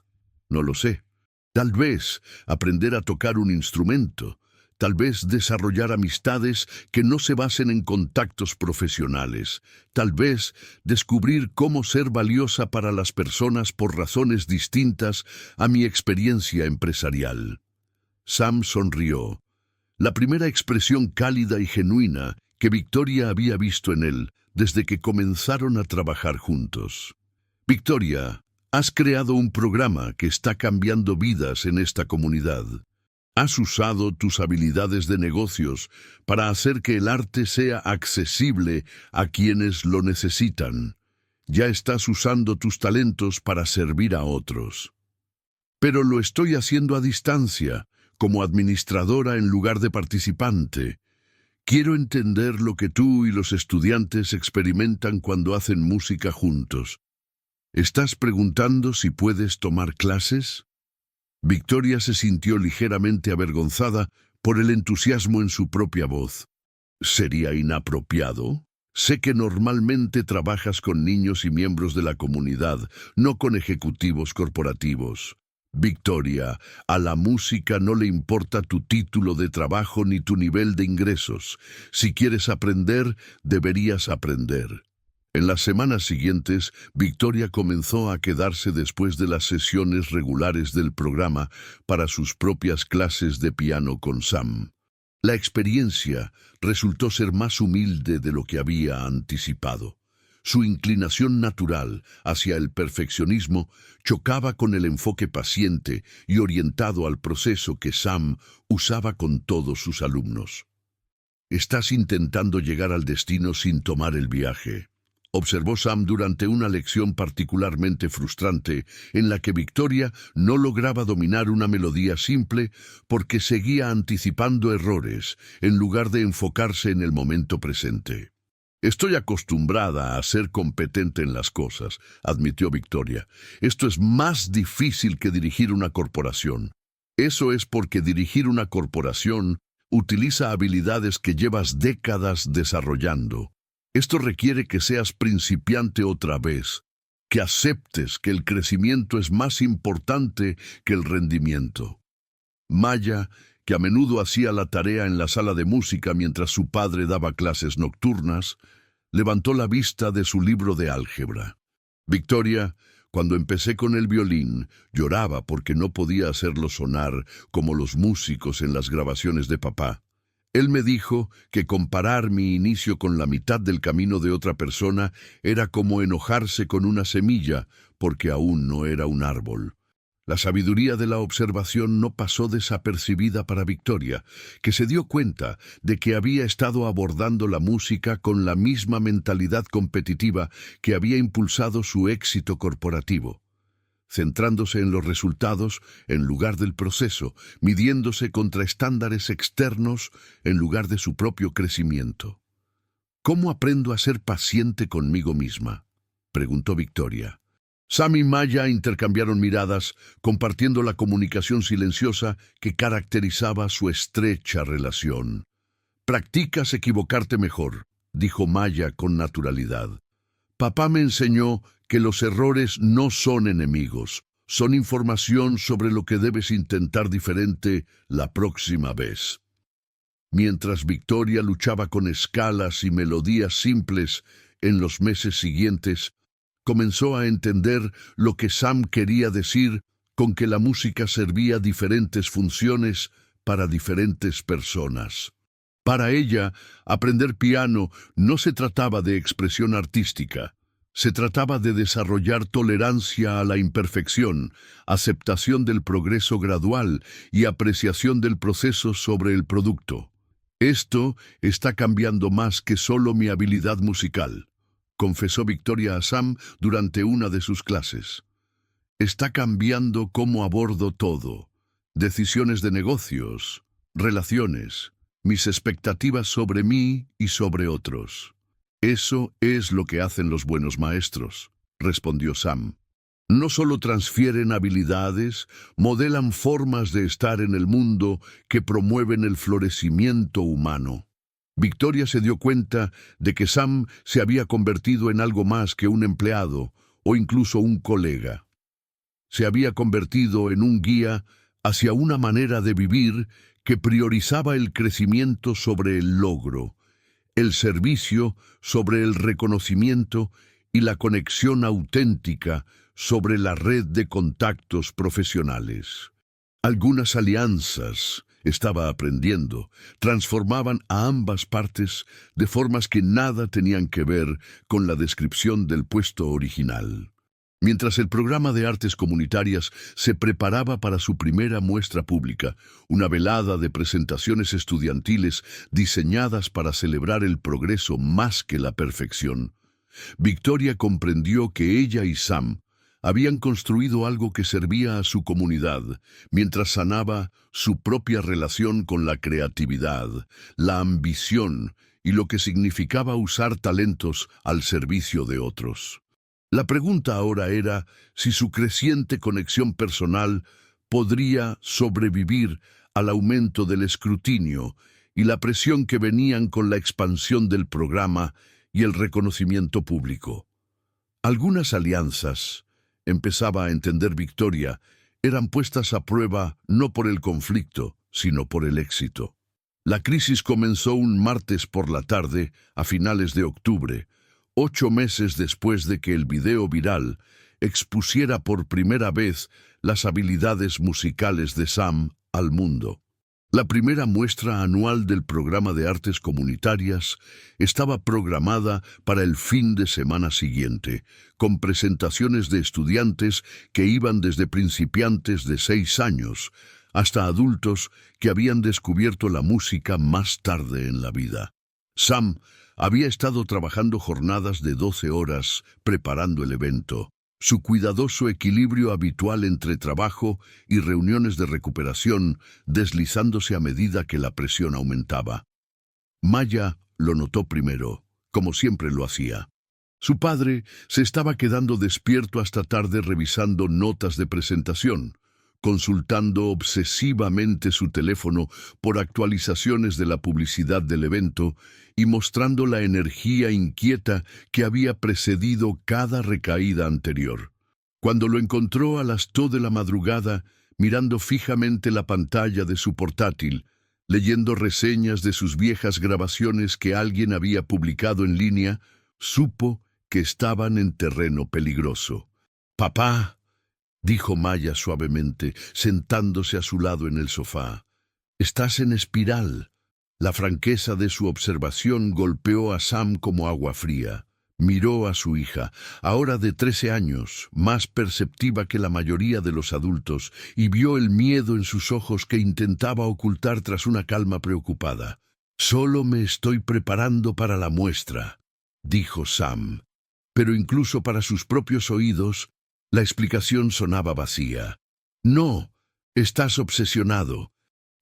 «No lo sé. Tal vez aprender a tocar un instrumento, tal vez desarrollar amistades que no se basen en contactos profesionales, tal vez descubrir cómo ser valiosa para las personas por razones distintas a mi experiencia empresarial». Sam sonrió, la primera expresión cálida y genuina que Victoria había visto en él desde que comenzaron a trabajar juntos. «Victoria, has creado un programa que está cambiando vidas en esta comunidad. Has usado tus habilidades de negocios para hacer que el arte sea accesible a quienes lo necesitan. Ya estás usando tus talentos para servir a otros». «Pero lo estoy haciendo a distancia, como administradora en lugar de participante. Quiero entender lo que tú y los estudiantes experimentan cuando hacen música juntos. ¿Estás preguntando si puedes tomar clases?». Victoria se sintió ligeramente avergonzada por el entusiasmo en su propia voz. «¿Sería inapropiado? Sé que normalmente trabajas con niños y miembros de la comunidad, no con ejecutivos corporativos». «Victoria, a la música no le importa tu título de trabajo ni tu nivel de ingresos. Si quieres aprender, deberías aprender». En las semanas siguientes, Victoria comenzó a quedarse después de las sesiones regulares del programa para sus propias clases de piano con Sam. La experiencia resultó ser más humilde de lo que había anticipado. Su inclinación natural hacia el perfeccionismo chocaba con el enfoque paciente y orientado al proceso que Sam usaba con todos sus alumnos. «Estás intentando llegar al destino sin tomar el viaje», observó Sam durante una lección particularmente frustrante en la que Victoria no lograba dominar una melodía simple porque seguía anticipando errores en lugar de enfocarse en el momento presente. Estoy acostumbrada a ser competente en las cosas, admitió Victoria. Esto es más difícil que dirigir una corporación. Eso es porque dirigir una corporación utiliza habilidades que llevas décadas desarrollando. Esto requiere que seas principiante otra vez, que aceptes que el crecimiento es más importante que el rendimiento. Maya, que a menudo hacía la tarea en la sala de música mientras su padre daba clases nocturnas, levantó la vista de su libro de álgebra. Victoria, cuando empecé con el violín, lloraba porque no podía hacerlo sonar como los músicos en las grabaciones de papá. Él me dijo que comparar mi inicio con la mitad del camino de otra persona era como enojarse con una semilla porque aún no era un árbol. La sabiduría de la observación no pasó desapercibida para Victoria, que se dio cuenta de que había estado abordando la música con la misma mentalidad competitiva que había impulsado su éxito corporativo, centrándose en los resultados en lugar del proceso, midiéndose contra estándares externos en lugar de su propio crecimiento. ¿Cómo aprendo a ser paciente conmigo misma?, preguntó Victoria. Sam y Maya intercambiaron miradas, compartiendo la comunicación silenciosa que caracterizaba su estrecha relación. «Practicas equivocarte mejor», dijo Maya con naturalidad. «Papá me enseñó que los errores no son enemigos, son información sobre lo que debes intentar diferente la próxima vez». Mientras Victoria luchaba con escalas y melodías simples en los meses siguientes, comenzó a entender lo que Sam quería decir con que la música servía diferentes funciones para diferentes personas. Para ella, aprender piano no se trataba de expresión artística, se trataba de desarrollar tolerancia a la imperfección, aceptación del progreso gradual y apreciación del proceso sobre el producto. «Esto está cambiando más que solo mi habilidad musical», confesó Victoria a Sam durante una de sus clases. «Está cambiando cómo abordo todo. Decisiones de negocios, relaciones, mis expectativas sobre mí y sobre otros». «Eso es lo que hacen los buenos maestros», respondió Sam. «No solo transfieren habilidades, modelan formas de estar en el mundo que promueven el florecimiento humano». Victoria se dio cuenta de que Sam se había convertido en algo más que un empleado o incluso un colega. Se había convertido en un guía hacia una manera de vivir que priorizaba el crecimiento sobre el logro, el servicio sobre el reconocimiento y la conexión auténtica sobre la red de contactos profesionales. Algunas alianzas, estaba aprendiendo, transformaban a ambas partes de formas que nada tenían que ver con la descripción del puesto original. Mientras el programa de artes comunitarias se preparaba para su primera muestra pública, una velada de presentaciones estudiantiles diseñadas para celebrar el progreso más que la perfección, Victoria comprendió que ella y Sam habían construido algo que servía a su comunidad, mientras sanaba su propia relación con la creatividad, la ambición y lo que significaba usar talentos al servicio de otros. La pregunta ahora era si su creciente conexión personal podría sobrevivir al aumento del escrutinio y la presión que venían con la expansión del programa y el reconocimiento público. Algunas alianzas, empezaba a entender Victoria, eran puestas a prueba no por el conflicto, sino por el éxito. La crisis comenzó un martes por la tarde, a finales de octubre, 8 meses después de que el video viral expusiera por primera vez las habilidades musicales de Sam al mundo. La primera muestra anual del programa de artes comunitarias estaba programada para el fin de semana siguiente, con presentaciones de estudiantes que iban desde principiantes de 6 años hasta adultos que habían descubierto la música más tarde en la vida. Sam había estado trabajando jornadas de 12 horas preparando el evento. Su cuidadoso equilibrio habitual entre trabajo y reuniones de recuperación deslizándose a medida que la presión aumentaba. Maya lo notó primero, como siempre lo hacía. Su padre se estaba quedando despierto hasta tarde revisando notas de presentación, consultando obsesivamente su teléfono por actualizaciones de la publicidad del evento y mostrando la energía inquieta que había precedido cada recaída anterior. Cuando lo encontró a las 2 de la madrugada, mirando fijamente la pantalla de su portátil, leyendo reseñas de sus viejas grabaciones que alguien había publicado en línea, supo que estaban en terreno peligroso. «Papá», dijo Maya suavemente, sentándose a su lado en el sofá, «estás en espiral». La franqueza de su observación golpeó a Sam como agua fría. Miró a su hija, ahora de 13 años, más perceptiva que la mayoría de los adultos, y vio el miedo en sus ojos que intentaba ocultar tras una calma preocupada. «Solo me estoy preparando para la muestra», dijo Sam. Pero incluso para sus propios oídos, la explicación sonaba vacía. «No, estás obsesionado.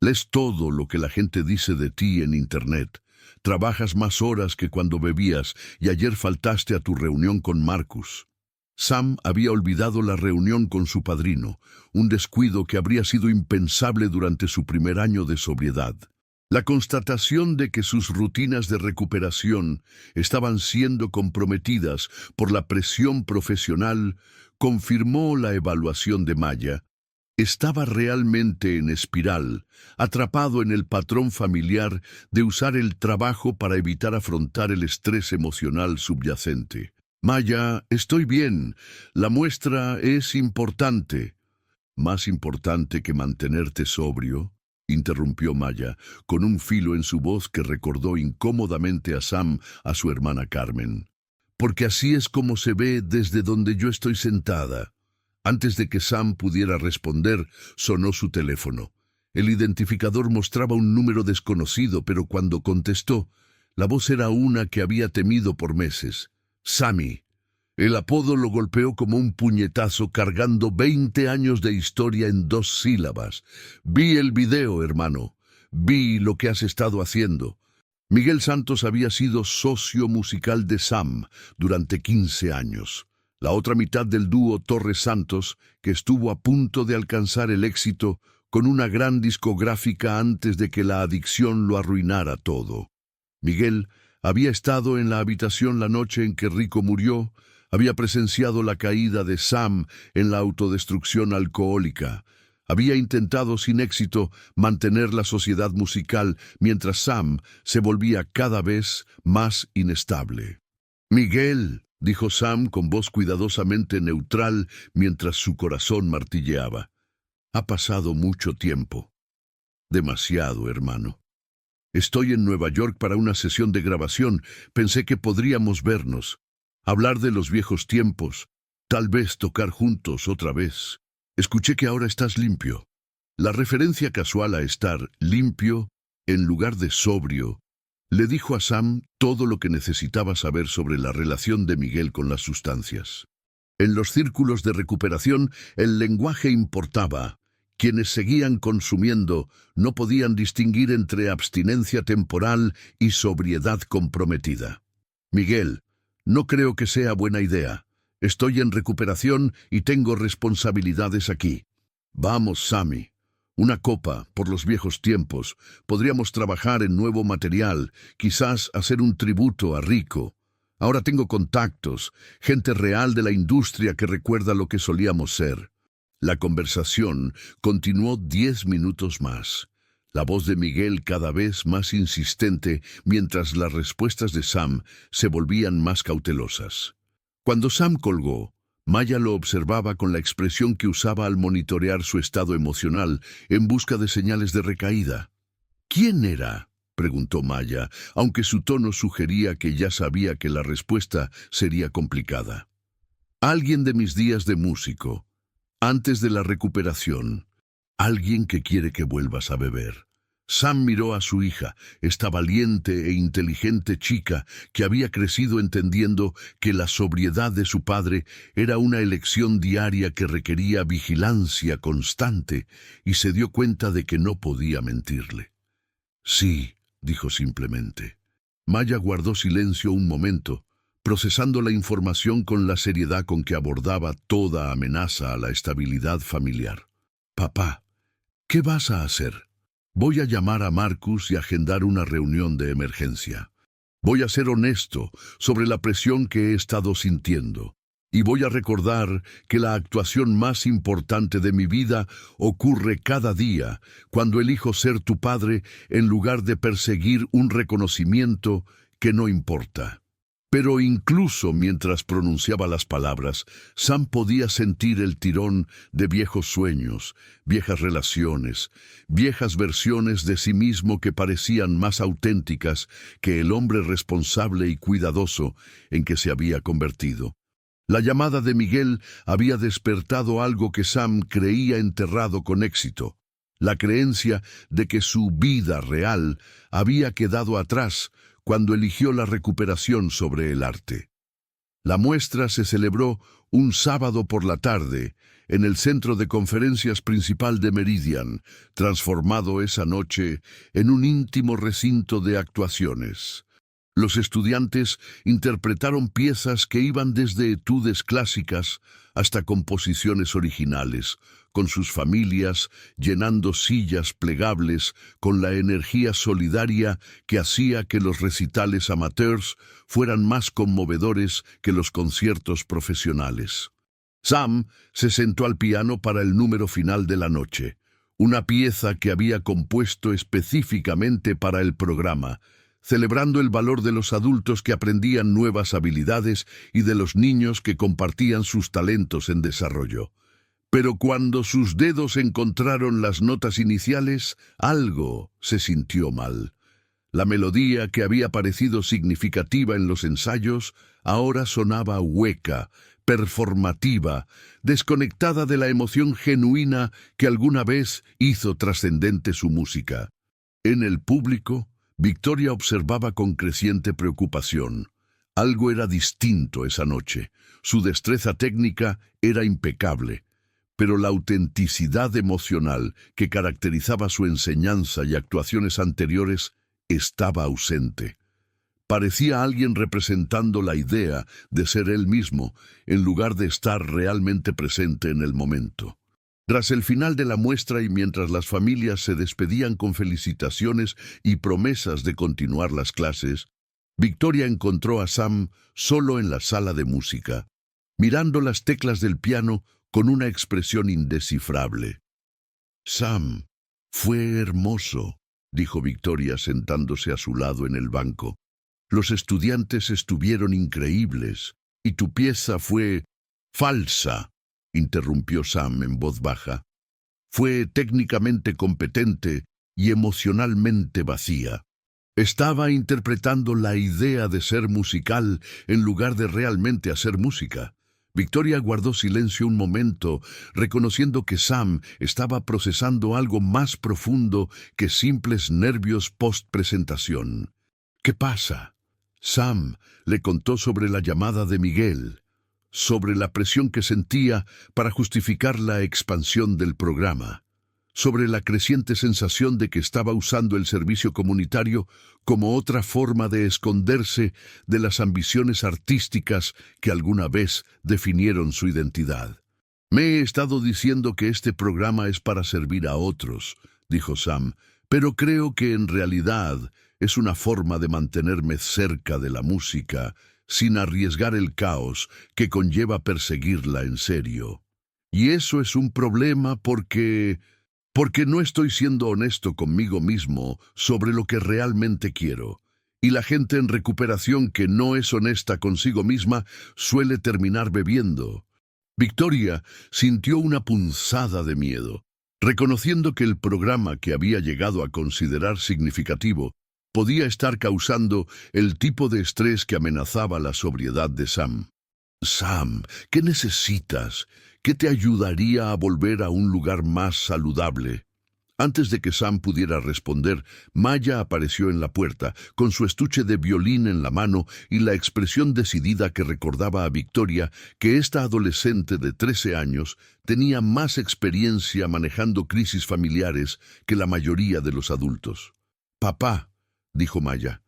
Lees todo lo que la gente dice de ti en Internet. Trabajas más horas que cuando bebías y ayer faltaste a tu reunión con Marcus». Sam había olvidado la reunión con su padrino, un descuido que habría sido impensable durante su primer año de sobriedad. La constatación de que sus rutinas de recuperación estaban siendo comprometidas por la presión profesional confirmó la evaluación de Maya. Estaba realmente en espiral, atrapado en el patrón familiar de usar el trabajo para evitar afrontar el estrés emocional subyacente. «Maya, estoy bien. La muestra es importante». «¿Más importante que mantenerte sobrio?», interrumpió Maya, con un filo en su voz que recordó incómodamente a Sam, a su hermana Carmen. «Porque así es como se ve desde donde yo estoy sentada». Antes de que Sam pudiera responder, sonó su teléfono. El identificador mostraba un número desconocido, pero cuando contestó, la voz era una que había temido por meses. «Sammy». El apodo lo golpeó como un puñetazo cargando 20 años de historia en 2 sílabas. «Vi el video, hermano. Vi lo que has estado haciendo». Miguel Santos había sido socio musical de Sam durante 15 años. La otra mitad del dúo Torres Santos, que estuvo a punto de alcanzar el éxito con una gran discográfica antes de que la adicción lo arruinara todo. Miguel había estado en la habitación la noche en que Rico murió, había presenciado la caída de Sam en la autodestrucción alcohólica, había intentado sin éxito mantener la sociedad musical mientras Sam se volvía cada vez más inestable. «Miguel», dijo Sam con voz cuidadosamente neutral mientras su corazón martilleaba. «Ha pasado mucho tiempo». «Demasiado, hermano. Estoy en Nueva York para una sesión de grabación. Pensé que podríamos vernos, hablar de los viejos tiempos, tal vez tocar juntos otra vez. Escuché que ahora estás limpio». La referencia casual a estar limpio en lugar de sobrio le dijo a Sam todo lo que necesitaba saber sobre la relación de Miguel con las sustancias. En los círculos de recuperación, el lenguaje importaba. Quienes seguían consumiendo no podían distinguir entre abstinencia temporal y sobriedad comprometida. «Miguel, no creo que sea buena idea. Estoy en recuperación y tengo responsabilidades aquí». «Vamos, Sammy. Una copa, por los viejos tiempos. Podríamos trabajar en nuevo material, quizás hacer un tributo a Rico. Ahora tengo contactos, gente real de la industria que recuerda lo que solíamos ser». La conversación continuó 10 minutos más. La voz de Miguel cada vez más insistente, mientras las respuestas de Sam se volvían más cautelosas. Cuando Sam colgó, Maya lo observaba con la expresión que usaba al monitorear su estado emocional en busca de señales de recaída. «¿Quién era?», preguntó Maya, aunque su tono sugería que ya sabía que la respuesta sería complicada. «Alguien de mis días de músico, antes de la recuperación. Alguien que quiere que vuelvas a beber». Sam miró a su hija, esta valiente e inteligente chica que había crecido entendiendo que la sobriedad de su padre era una elección diaria que requería vigilancia constante, y se dio cuenta de que no podía mentirle. «Sí», dijo simplemente. Maya guardó silencio un momento, procesando la información con la seriedad con que abordaba toda amenaza a la estabilidad familiar. «Papá, ¿qué vas a hacer?» «Voy a llamar a Marcus y agendar una reunión de emergencia. Voy a ser honesto sobre la presión que he estado sintiendo. Y voy a recordar que la actuación más importante de mi vida ocurre cada día cuando elijo ser tu padre en lugar de perseguir un reconocimiento que no importa». Pero incluso mientras pronunciaba las palabras, Sam podía sentir el tirón de viejos sueños, viejas relaciones, viejas versiones de sí mismo que parecían más auténticas que el hombre responsable y cuidadoso en que se había convertido. La llamada de Miguel había despertado algo que Sam creía enterrado con éxito: la creencia de que su vida real había quedado atrás cuando eligió la recuperación sobre el arte. La muestra se celebró un sábado por la tarde en el centro de conferencias principal de Meridian, transformado esa noche en un íntimo recinto de actuaciones. Los estudiantes interpretaron piezas que iban desde etudes clásicas hasta composiciones originales, con sus familias llenando sillas plegables con la energía solidaria que hacía que los recitales amateurs fueran más conmovedores que los conciertos profesionales. Sam se sentó al piano para el número final de la noche, una pieza que había compuesto específicamente para el programa, celebrando el valor de los adultos que aprendían nuevas habilidades y de los niños que compartían sus talentos en desarrollo. Pero cuando sus dedos encontraron las notas iniciales, algo se sintió mal. La melodía que había parecido significativa en los ensayos ahora sonaba hueca, performativa, desconectada de la emoción genuina que alguna vez hizo trascendente su música. En el público, Victoria observaba con creciente preocupación. Algo era distinto esa noche. Su destreza técnica era impecable, pero la autenticidad emocional que caracterizaba su enseñanza y actuaciones anteriores estaba ausente. Parecía alguien representando la idea de ser él mismo, en lugar de estar realmente presente en el momento. Tras el final de la muestra y mientras las familias se despedían con felicitaciones y promesas de continuar las clases, Victoria encontró a Sam solo en la sala de música, mirando las teclas del piano con una expresión indescifrable. «Sam, fue hermoso», dijo Victoria sentándose a su lado en el banco. «Los estudiantes estuvieron increíbles, y tu pieza fue falsa», interrumpió Sam en voz baja. «Fue técnicamente competente y emocionalmente vacía. Estaba interpretando la idea de ser musical en lugar de realmente hacer música». Victoria guardó silencio un momento, reconociendo que Sam estaba procesando algo más profundo que simples nervios post-presentación. «¿Qué pasa?» Sam le contó sobre la llamada de Miguel, sobre la presión que sentía para justificar la expansión del programa, sobre la creciente sensación de que estaba usando el servicio comunitario como otra forma de esconderse de las ambiciones artísticas que alguna vez definieron su identidad. «Me he estado diciendo que este programa es para servir a otros», dijo Sam, «pero creo que en realidad es una forma de mantenerme cerca de la música sin arriesgar el caos que conlleva perseguirla en serio. Y eso es un problema porque no estoy siendo honesto conmigo mismo sobre lo que realmente quiero. Y la gente en recuperación que no es honesta consigo misma suele terminar bebiendo». Victoria sintió una punzada de miedo, reconociendo que el programa que había llegado a considerar significativo podía estar causando el tipo de estrés que amenazaba la sobriedad de Sam. «Sam, ¿qué necesitas? ¿Qué te ayudaría a volver a un lugar más saludable?» Antes de que Sam pudiera responder, Maya apareció en la puerta, con su estuche de violín en la mano y la expresión decidida que recordaba a Victoria que esta adolescente de 13 años tenía más experiencia manejando crisis familiares que la mayoría de los adultos. «Papá», dijo Maya,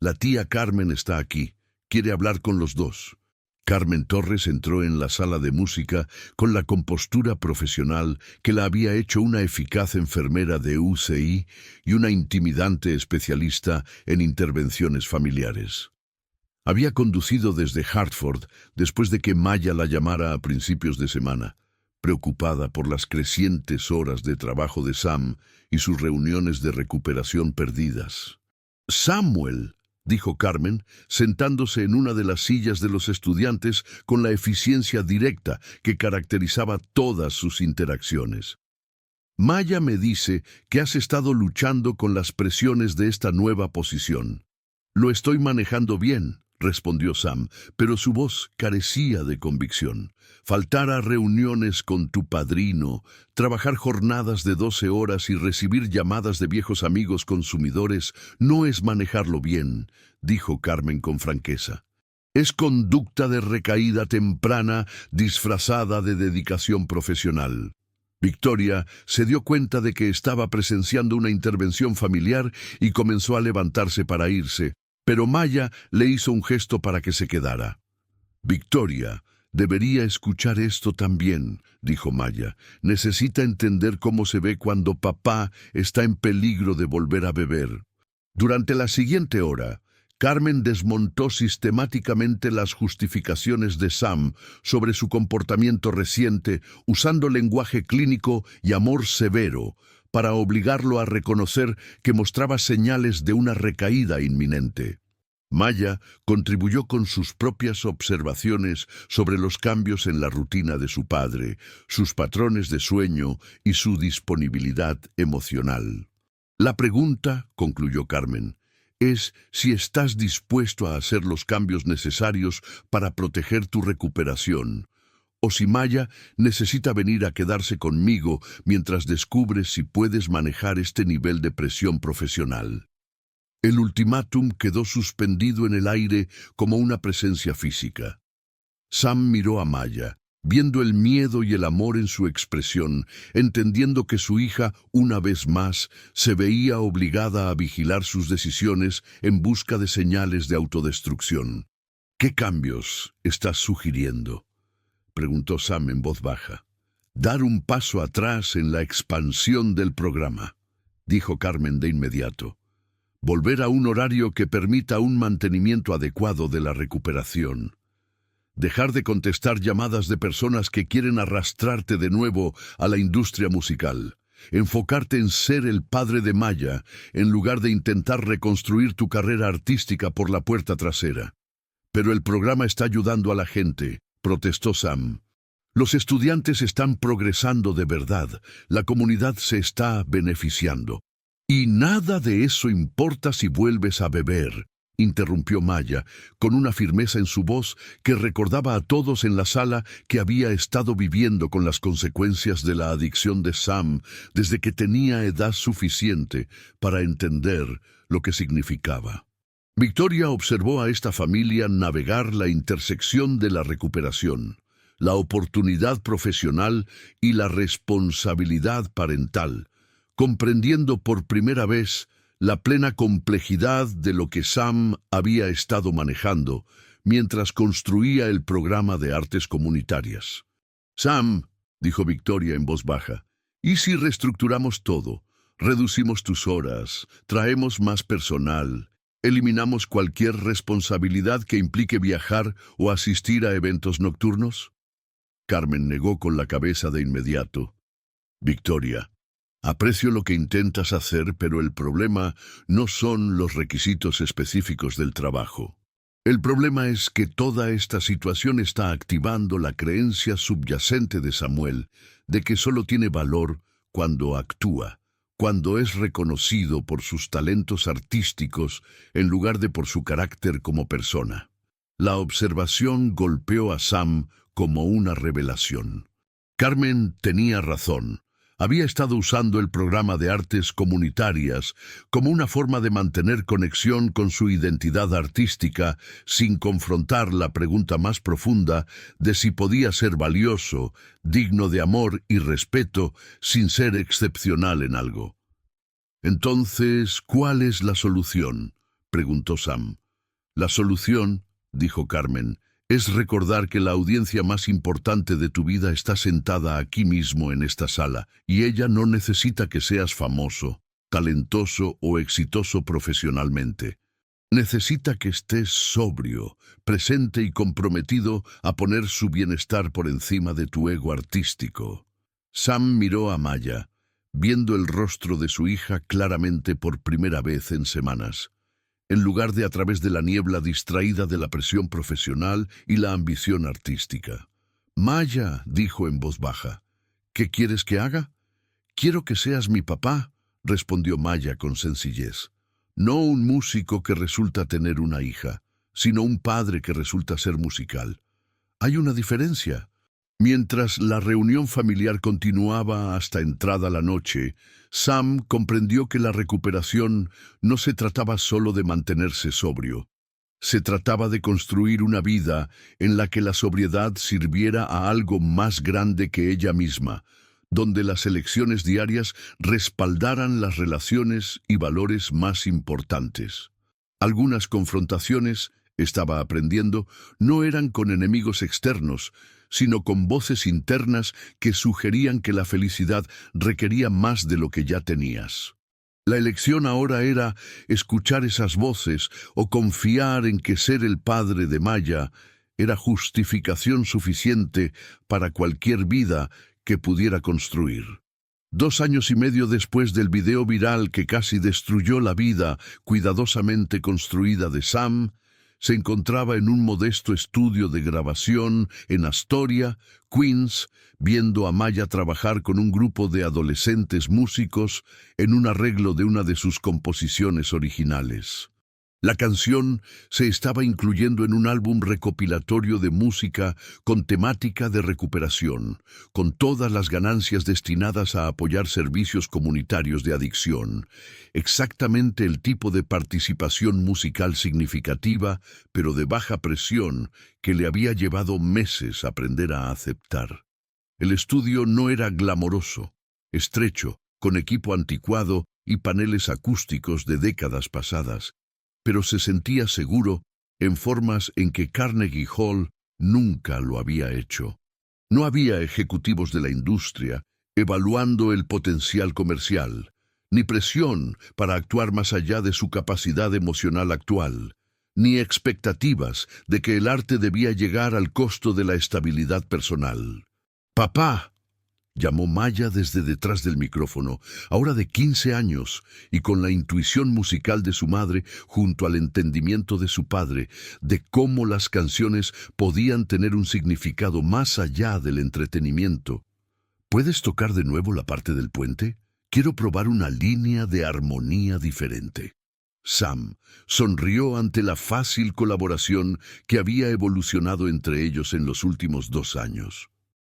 La tía Carmen está aquí. Quiere hablar con los dos. Carmen Torres entró en la sala de música con la compostura profesional que la había hecho una eficaz enfermera de UCI y una intimidante especialista en intervenciones familiares. Había conducido desde Hartford después de que Maya la llamara a principios de semana, preocupada por las crecientes horas de trabajo de Sam y sus reuniones de recuperación perdidas. «Samuel», dijo Carmen, sentándose en una de las sillas de los estudiantes con la eficiencia directa que caracterizaba todas sus interacciones. «Maya me dice que has estado luchando con las presiones de esta nueva posición». «Lo estoy manejando bien», respondió Sam, pero su voz carecía de convicción. «Faltar a reuniones con tu padrino, trabajar jornadas de 12 horas y recibir llamadas de viejos amigos consumidores no es manejarlo bien», dijo Carmen con franqueza. «Es conducta de recaída temprana disfrazada de dedicación profesional». Victoria se dio cuenta de que estaba presenciando una intervención familiar y comenzó a levantarse para irse, pero Maya le hizo un gesto para que se quedara. «Victoria, debería escuchar esto también», dijo Maya. «Necesita entender cómo se ve cuando papá está en peligro de volver a beber». Durante la siguiente hora, Carmen desmontó sistemáticamente las justificaciones de Sam sobre su comportamiento reciente, usando lenguaje clínico y amor severo, para obligarlo a reconocer que mostraba señales de una recaída inminente. Maya contribuyó con sus propias observaciones sobre los cambios en la rutina de su padre, sus patrones de sueño y su disponibilidad emocional. «La pregunta», concluyó Carmen, «es si estás dispuesto a hacer los cambios necesarios para proteger tu recuperación, o si Maya necesita venir a quedarse conmigo mientras descubres si puedes manejar este nivel de presión profesional». El ultimátum quedó suspendido en el aire como una presencia física. Sam miró a Maya, viendo el miedo y el amor en su expresión, entendiendo que su hija, una vez más, se veía obligada a vigilar sus decisiones en busca de señales de autodestrucción. «¿Qué cambios estás sugiriendo?», preguntó Sam en voz baja. «Dar un paso atrás en la expansión del programa», dijo Carmen de inmediato. «Volver a un horario que permita un mantenimiento adecuado de la recuperación. Dejar de contestar llamadas de personas que quieren arrastrarte de nuevo a la industria musical. Enfocarte en ser el padre de Maya, en lugar de intentar reconstruir tu carrera artística por la puerta trasera». «Pero el programa está ayudando a la gente», protestó Sam. «Los estudiantes están progresando de verdad, la comunidad se está beneficiando». «Y nada de eso importa si vuelves a beber», interrumpió Maya, con una firmeza en su voz que recordaba a todos en la sala que había estado viviendo con las consecuencias de la adicción de Sam desde que tenía edad suficiente para entender lo que significaba. Victoria observó a esta familia navegar la intersección de la recuperación, la oportunidad profesional y la responsabilidad parental, comprendiendo por primera vez la plena complejidad de lo que Sam había estado manejando mientras construía el programa de artes comunitarias. «Sam», dijo Victoria en voz baja, «¿y si reestructuramos todo? Reducimos tus horas, traemos más personal, eliminamos cualquier responsabilidad que implique viajar o asistir a eventos nocturnos?» Carmen negó con la cabeza de inmediato. «Victoria, aprecio lo que intentas hacer, pero el problema no son los requisitos específicos del trabajo. El problema es que toda esta situación está activando la creencia subyacente de Samuel de que solo tiene valor cuando actúa, cuando es reconocido por sus talentos artísticos en lugar de por su carácter como persona». La observación golpeó a Sam como una revelación. Carmen tenía razón. Había estado usando el programa de artes comunitarias como una forma de mantener conexión con su identidad artística sin confrontar la pregunta más profunda de si podía ser valioso, digno de amor y respeto sin ser excepcional en algo. «Entonces, ¿cuál es la solución?», preguntó Sam. La solución, dijo Carmen, es recordar que la audiencia más importante de tu vida está sentada aquí mismo en esta sala, y ella no necesita que seas famoso, talentoso o exitoso profesionalmente. Necesita que estés sobrio, presente y comprometido a poner su bienestar por encima de tu ego artístico. Sam miró a Maya, viendo el rostro de su hija claramente por primera vez en semanas, en lugar de a través de la niebla distraída de la presión profesional y la ambición artística. Maya, dijo en voz baja, ¿qué quieres que haga? Quiero que seas mi papá, respondió Maya con sencillez. No un músico que resulta tener una hija, sino un padre que resulta ser musical. Hay una diferencia. Mientras la reunión familiar continuaba hasta entrada la noche, Sam comprendió que la recuperación no se trataba solo de mantenerse sobrio. Se trataba de construir una vida en la que la sobriedad sirviera a algo más grande que ella misma, donde las elecciones diarias respaldaran las relaciones y valores más importantes. Algunas confrontaciones, estaba aprendiendo, no eran con enemigos externos, sino con voces internas que sugerían que la felicidad requería más de lo que ya tenías. La elección ahora era escuchar esas voces o confiar en que ser el padre de Maya era justificación suficiente para cualquier vida que pudiera construir. 2 años y medio después del video viral que casi destruyó la vida cuidadosamente construida de Sam, se encontraba en un modesto estudio de grabación en Astoria, Queens, viendo a Maya trabajar con un grupo de adolescentes músicos en un arreglo de una de sus composiciones originales. La canción se estaba incluyendo en un álbum recopilatorio de música con temática de recuperación, con todas las ganancias destinadas a apoyar servicios comunitarios de adicción. Exactamente el tipo de participación musical significativa, pero de baja presión, que le había llevado meses aprender a aceptar. El estudio no era glamoroso, estrecho, con equipo anticuado y paneles acústicos de décadas pasadas, pero se sentía seguro en formas en que Carnegie Hall nunca lo había hecho. No había ejecutivos de la industria evaluando el potencial comercial, ni presión para actuar más allá de su capacidad emocional actual, ni expectativas de que el arte debía llegar al costo de la estabilidad personal. «Papá», llamó Maya desde detrás del micrófono, ahora de 15 años, y con la intuición musical de su madre junto al entendimiento de su padre, de cómo las canciones podían tener un significado más allá del entretenimiento. ¿Puedes tocar de nuevo la parte del puente? Quiero probar una línea de armonía diferente. Sam sonrió ante la fácil colaboración que había evolucionado entre ellos en los últimos 2 años.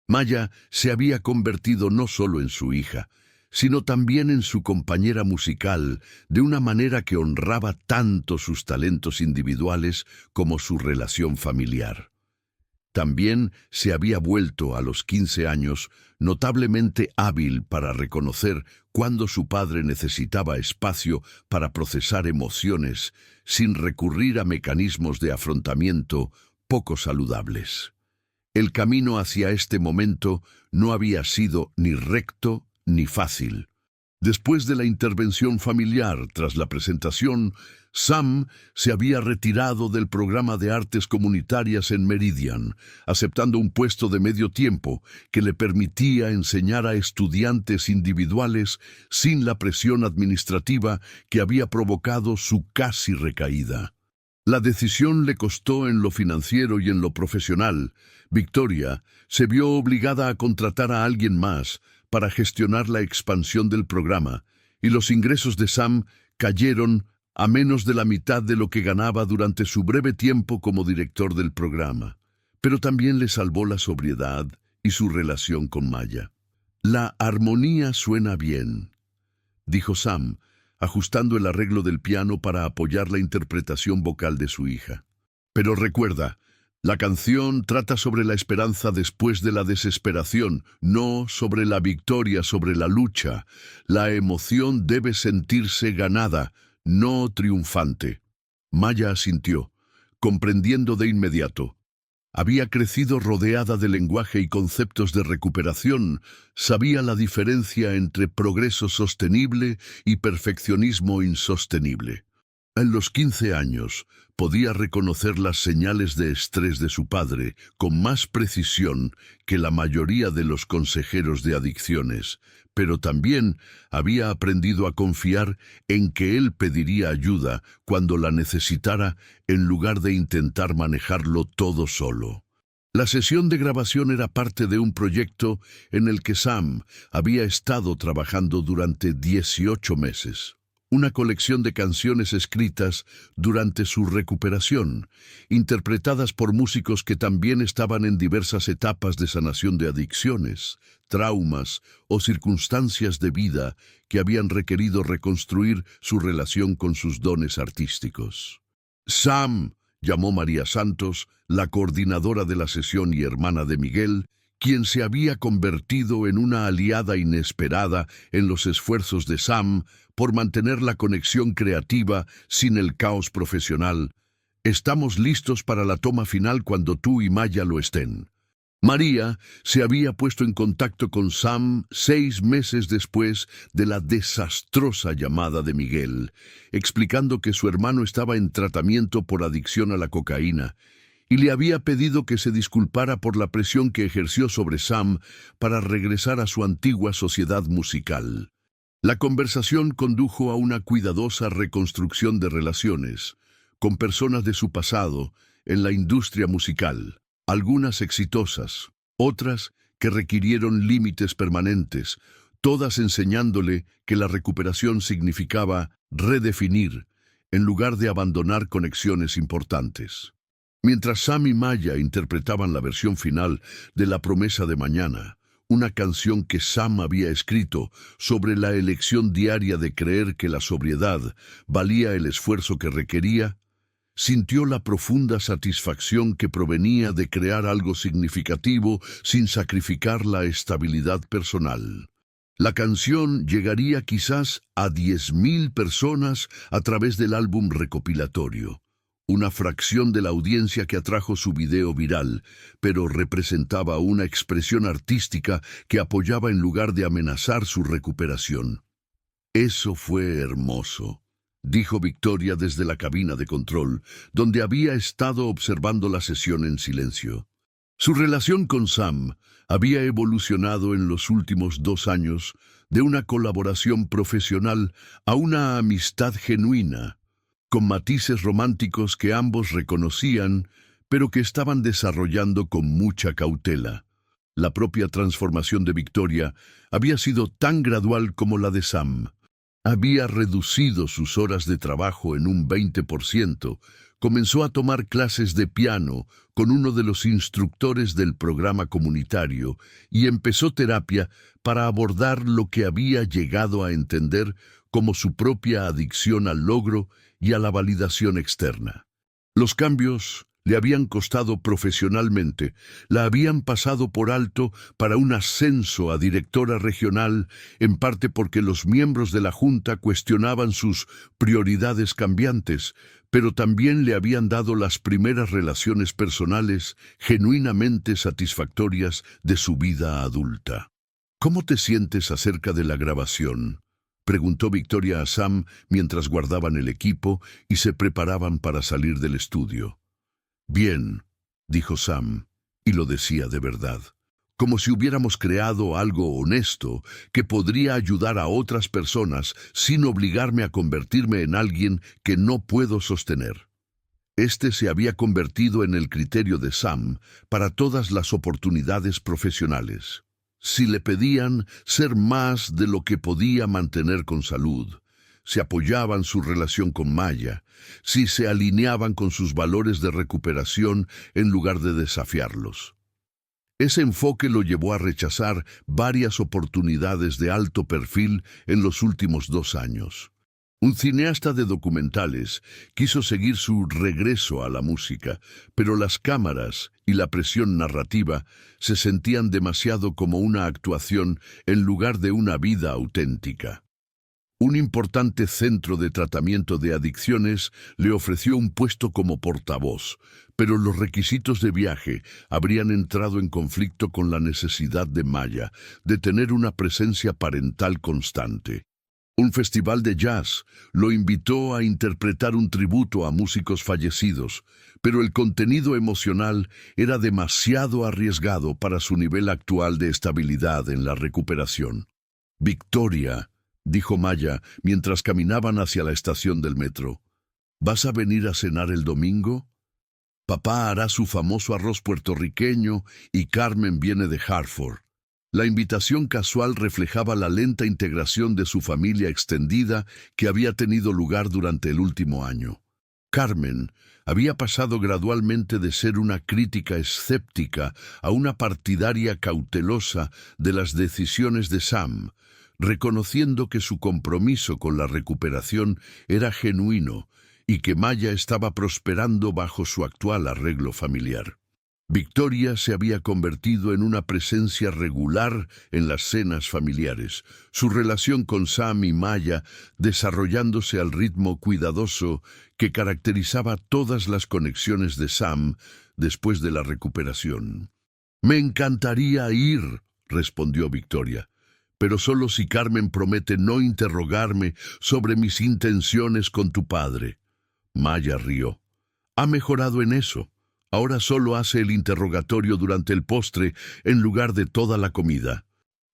Maya se había convertido no solo en su hija, sino también en su compañera musical, de una manera que honraba tanto sus talentos individuales como su relación familiar. También se había vuelto a los 15 años notablemente hábil para reconocer cuándo su padre necesitaba espacio para procesar emociones sin recurrir a mecanismos de afrontamiento poco saludables. El camino hacia este momento no había sido ni recto ni fácil. Después de la intervención familiar tras la presentación, Sam se había retirado del programa de artes comunitarias en Meridian, aceptando un puesto de medio tiempo que le permitía enseñar a estudiantes individuales sin la presión administrativa que había provocado su casi recaída. La decisión le costó en lo financiero y en lo profesional. Victoria se vio obligada a contratar a alguien más para gestionar la expansión del programa, y los ingresos de Sam cayeron a menos de la mitad de lo que ganaba durante su breve tiempo como director del programa. Pero también le salvó la sobriedad y su relación con Maya. «La armonía suena bien», dijo Sam, ajustando el arreglo del piano para apoyar la interpretación vocal de su hija. «Pero recuerda, la canción trata sobre la esperanza después de la desesperación, no sobre la victoria sobre la lucha. La emoción debe sentirse ganada, no triunfante». Maya asintió, comprendiendo de inmediato. Había crecido rodeada de lenguaje y conceptos de recuperación, sabía la diferencia entre progreso sostenible y perfeccionismo insostenible. En los 15 años, podía reconocer las señales de estrés de su padre con más precisión que la mayoría de los consejeros de adicciones, pero también había aprendido a confiar en que él pediría ayuda cuando la necesitara en lugar de intentar manejarlo todo solo. La sesión de grabación era parte de un proyecto en el que Sam había estado trabajando durante 18 meses. Una colección de canciones escritas durante su recuperación, interpretadas por músicos que también estaban en diversas etapas de sanación de adicciones, traumas o circunstancias de vida que habían requerido reconstruir su relación con sus dones artísticos. Sam, llamó María Santos, la coordinadora de la sesión y hermana de Miguel, quien se había convertido en una aliada inesperada en los esfuerzos de Sam por mantener la conexión creativa sin el caos profesional. Estamos listos para la toma final cuando tú y Maya lo estén. María se había puesto en contacto con Sam 6 meses después de la desastrosa llamada de Miguel, explicando que su hermano estaba en tratamiento por adicción a la cocaína, y le había pedido que se disculpara por la presión que ejerció sobre Sam para regresar a su antigua sociedad musical. La conversación condujo a una cuidadosa reconstrucción de relaciones con personas de su pasado en la industria musical, algunas exitosas, otras que requirieron límites permanentes, todas enseñándole que la recuperación significaba redefinir en lugar de abandonar conexiones importantes. Mientras Sam y Maya interpretaban la versión final de La promesa de mañana, una canción que Sam había escrito sobre la elección diaria de creer que la sobriedad valía el esfuerzo que requería, sintió la profunda satisfacción que provenía de crear algo significativo sin sacrificar la estabilidad personal. La canción llegaría quizás a 10.000 personas a través del álbum recopilatorio. Una fracción de la audiencia que atrajo su video viral, pero representaba una expresión artística que apoyaba en lugar de amenazar su recuperación. Eso fue hermoso, dijo Victoria desde la cabina de control, donde había estado observando la sesión en silencio. Su relación con Sam había evolucionado en los últimos 2 años de una colaboración profesional a una amistad genuina, con matices románticos que ambos reconocían, pero que estaban desarrollando con mucha cautela. La propia transformación de Victoria había sido tan gradual como la de Sam. Había reducido sus horas de trabajo en un 20%, comenzó a tomar clases de piano con uno de los instructores del programa comunitario y empezó terapia para abordar lo que había llegado a entender como su propia adicción al logro y a la validación externa. Los cambios le habían costado profesionalmente, la habían pasado por alto para un ascenso a directora regional, en parte porque los miembros de la Junta cuestionaban sus prioridades cambiantes, pero también le habían dado las primeras relaciones personales genuinamente satisfactorias de su vida adulta. ¿Cómo te sientes acerca de la grabación?, preguntó Victoria a Sam mientras guardaban el equipo y se preparaban para salir del estudio. Bien, dijo Sam, y lo decía de verdad, como si hubiéramos creado algo honesto que podría ayudar a otras personas sin obligarme a convertirme en alguien que no puedo sostener. Este se había convertido en el criterio de Sam para todas las oportunidades profesionales. Si le pedían ser más de lo que podía mantener con salud, si apoyaban su relación con Maya, si se alineaban con sus valores de recuperación en lugar de desafiarlos. Ese enfoque lo llevó a rechazar varias oportunidades de alto perfil en los últimos 2 años. Un cineasta de documentales quiso seguir su regreso a la música, pero las cámaras y la presión narrativa se sentían demasiado como una actuación en lugar de una vida auténtica. Un importante centro de tratamiento de adicciones le ofreció un puesto como portavoz, pero los requisitos de viaje habrían entrado en conflicto con la necesidad de Maya de tener una presencia parental constante. Un festival de jazz lo invitó a interpretar un tributo a músicos fallecidos, pero el contenido emocional era demasiado arriesgado para su nivel actual de estabilidad en la recuperación. «Victoria», dijo Maya mientras caminaban hacia la estación del metro, «¿vas a venir a cenar el domingo? Papá hará su famoso arroz puertorriqueño y Carmen viene de Hartford». La invitación casual reflejaba la lenta integración de su familia extendida que había tenido lugar durante el último año. Carmen había pasado gradualmente de ser una crítica escéptica a una partidaria cautelosa de las decisiones de Sam, reconociendo que su compromiso con la recuperación era genuino y que Maya estaba prosperando bajo su actual arreglo familiar. Victoria se había convertido en una presencia regular en las cenas familiares, su relación con Sam y Maya desarrollándose al ritmo cuidadoso que caracterizaba todas las conexiones de Sam después de la recuperación. «Me encantaría ir», respondió Victoria, «pero solo si Carmen promete no interrogarme sobre mis intenciones con tu padre». Maya rió. «Ha mejorado en eso. Ahora solo hace el interrogatorio durante el postre en lugar de toda la comida».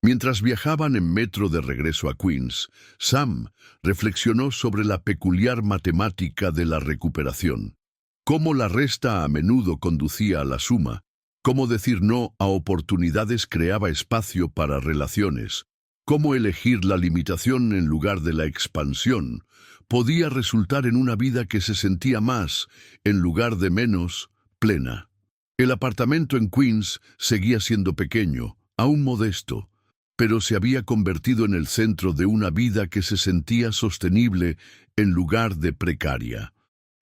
Mientras viajaban en metro de regreso a Queens, Sam reflexionó sobre la peculiar matemática de la recuperación. Cómo la resta a menudo conducía a la suma, cómo decir no a oportunidades creaba espacio para relaciones, cómo elegir la limitación en lugar de la expansión podía resultar en una vida que se sentía más, en lugar de menos, plena. El apartamento en Queens seguía siendo pequeño, aún modesto, pero se había convertido en el centro de una vida que se sentía sostenible en lugar de precaria.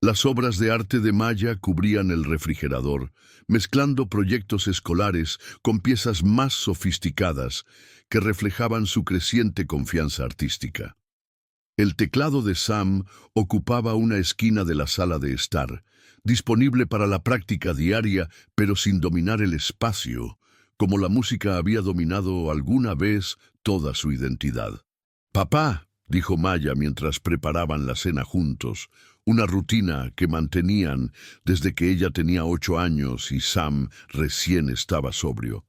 Las obras de arte de Maya cubrían el refrigerador, mezclando proyectos escolares con piezas más sofisticadas que reflejaban su creciente confianza artística. El teclado de Sam ocupaba una esquina de la sala de estar, disponible para la práctica diaria, pero sin dominar el espacio, como la música había dominado alguna vez toda su identidad. «Papá», dijo Maya mientras preparaban la cena juntos, una rutina que mantenían desde que ella tenía 8 años y Sam recién estaba sobrio.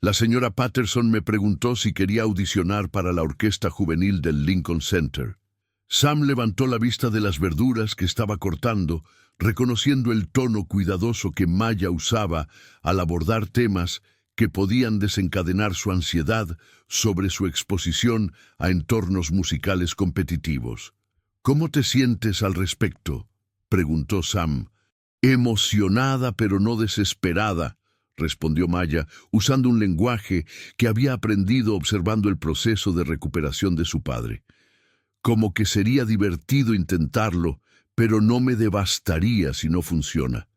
«La señora Patterson me preguntó si quería audicionar para la orquesta juvenil del Lincoln Center». Sam levantó la vista de las verduras que estaba cortando, reconociendo el tono cuidadoso que Maya usaba al abordar temas que podían desencadenar su ansiedad sobre su exposición a entornos musicales competitivos. «¿Cómo te sientes al respecto?», preguntó Sam. «Emocionada pero no desesperada», respondió Maya, usando un lenguaje que había aprendido observando el proceso de recuperación de su padre. «Como que sería divertido intentarlo, pero no me devastaría si no funciona».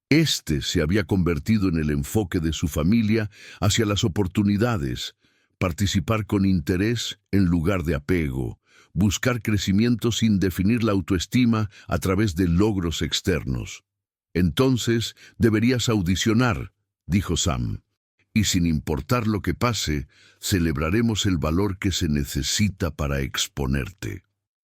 Este se había convertido en el enfoque de su familia hacia las oportunidades, participar con interés en lugar de apego, buscar crecimiento sin definir la autoestima a través de logros externos. «Entonces deberías audicionar», dijo Sam, «y sin importar lo que pase, celebraremos el valor que se necesita para exponerte».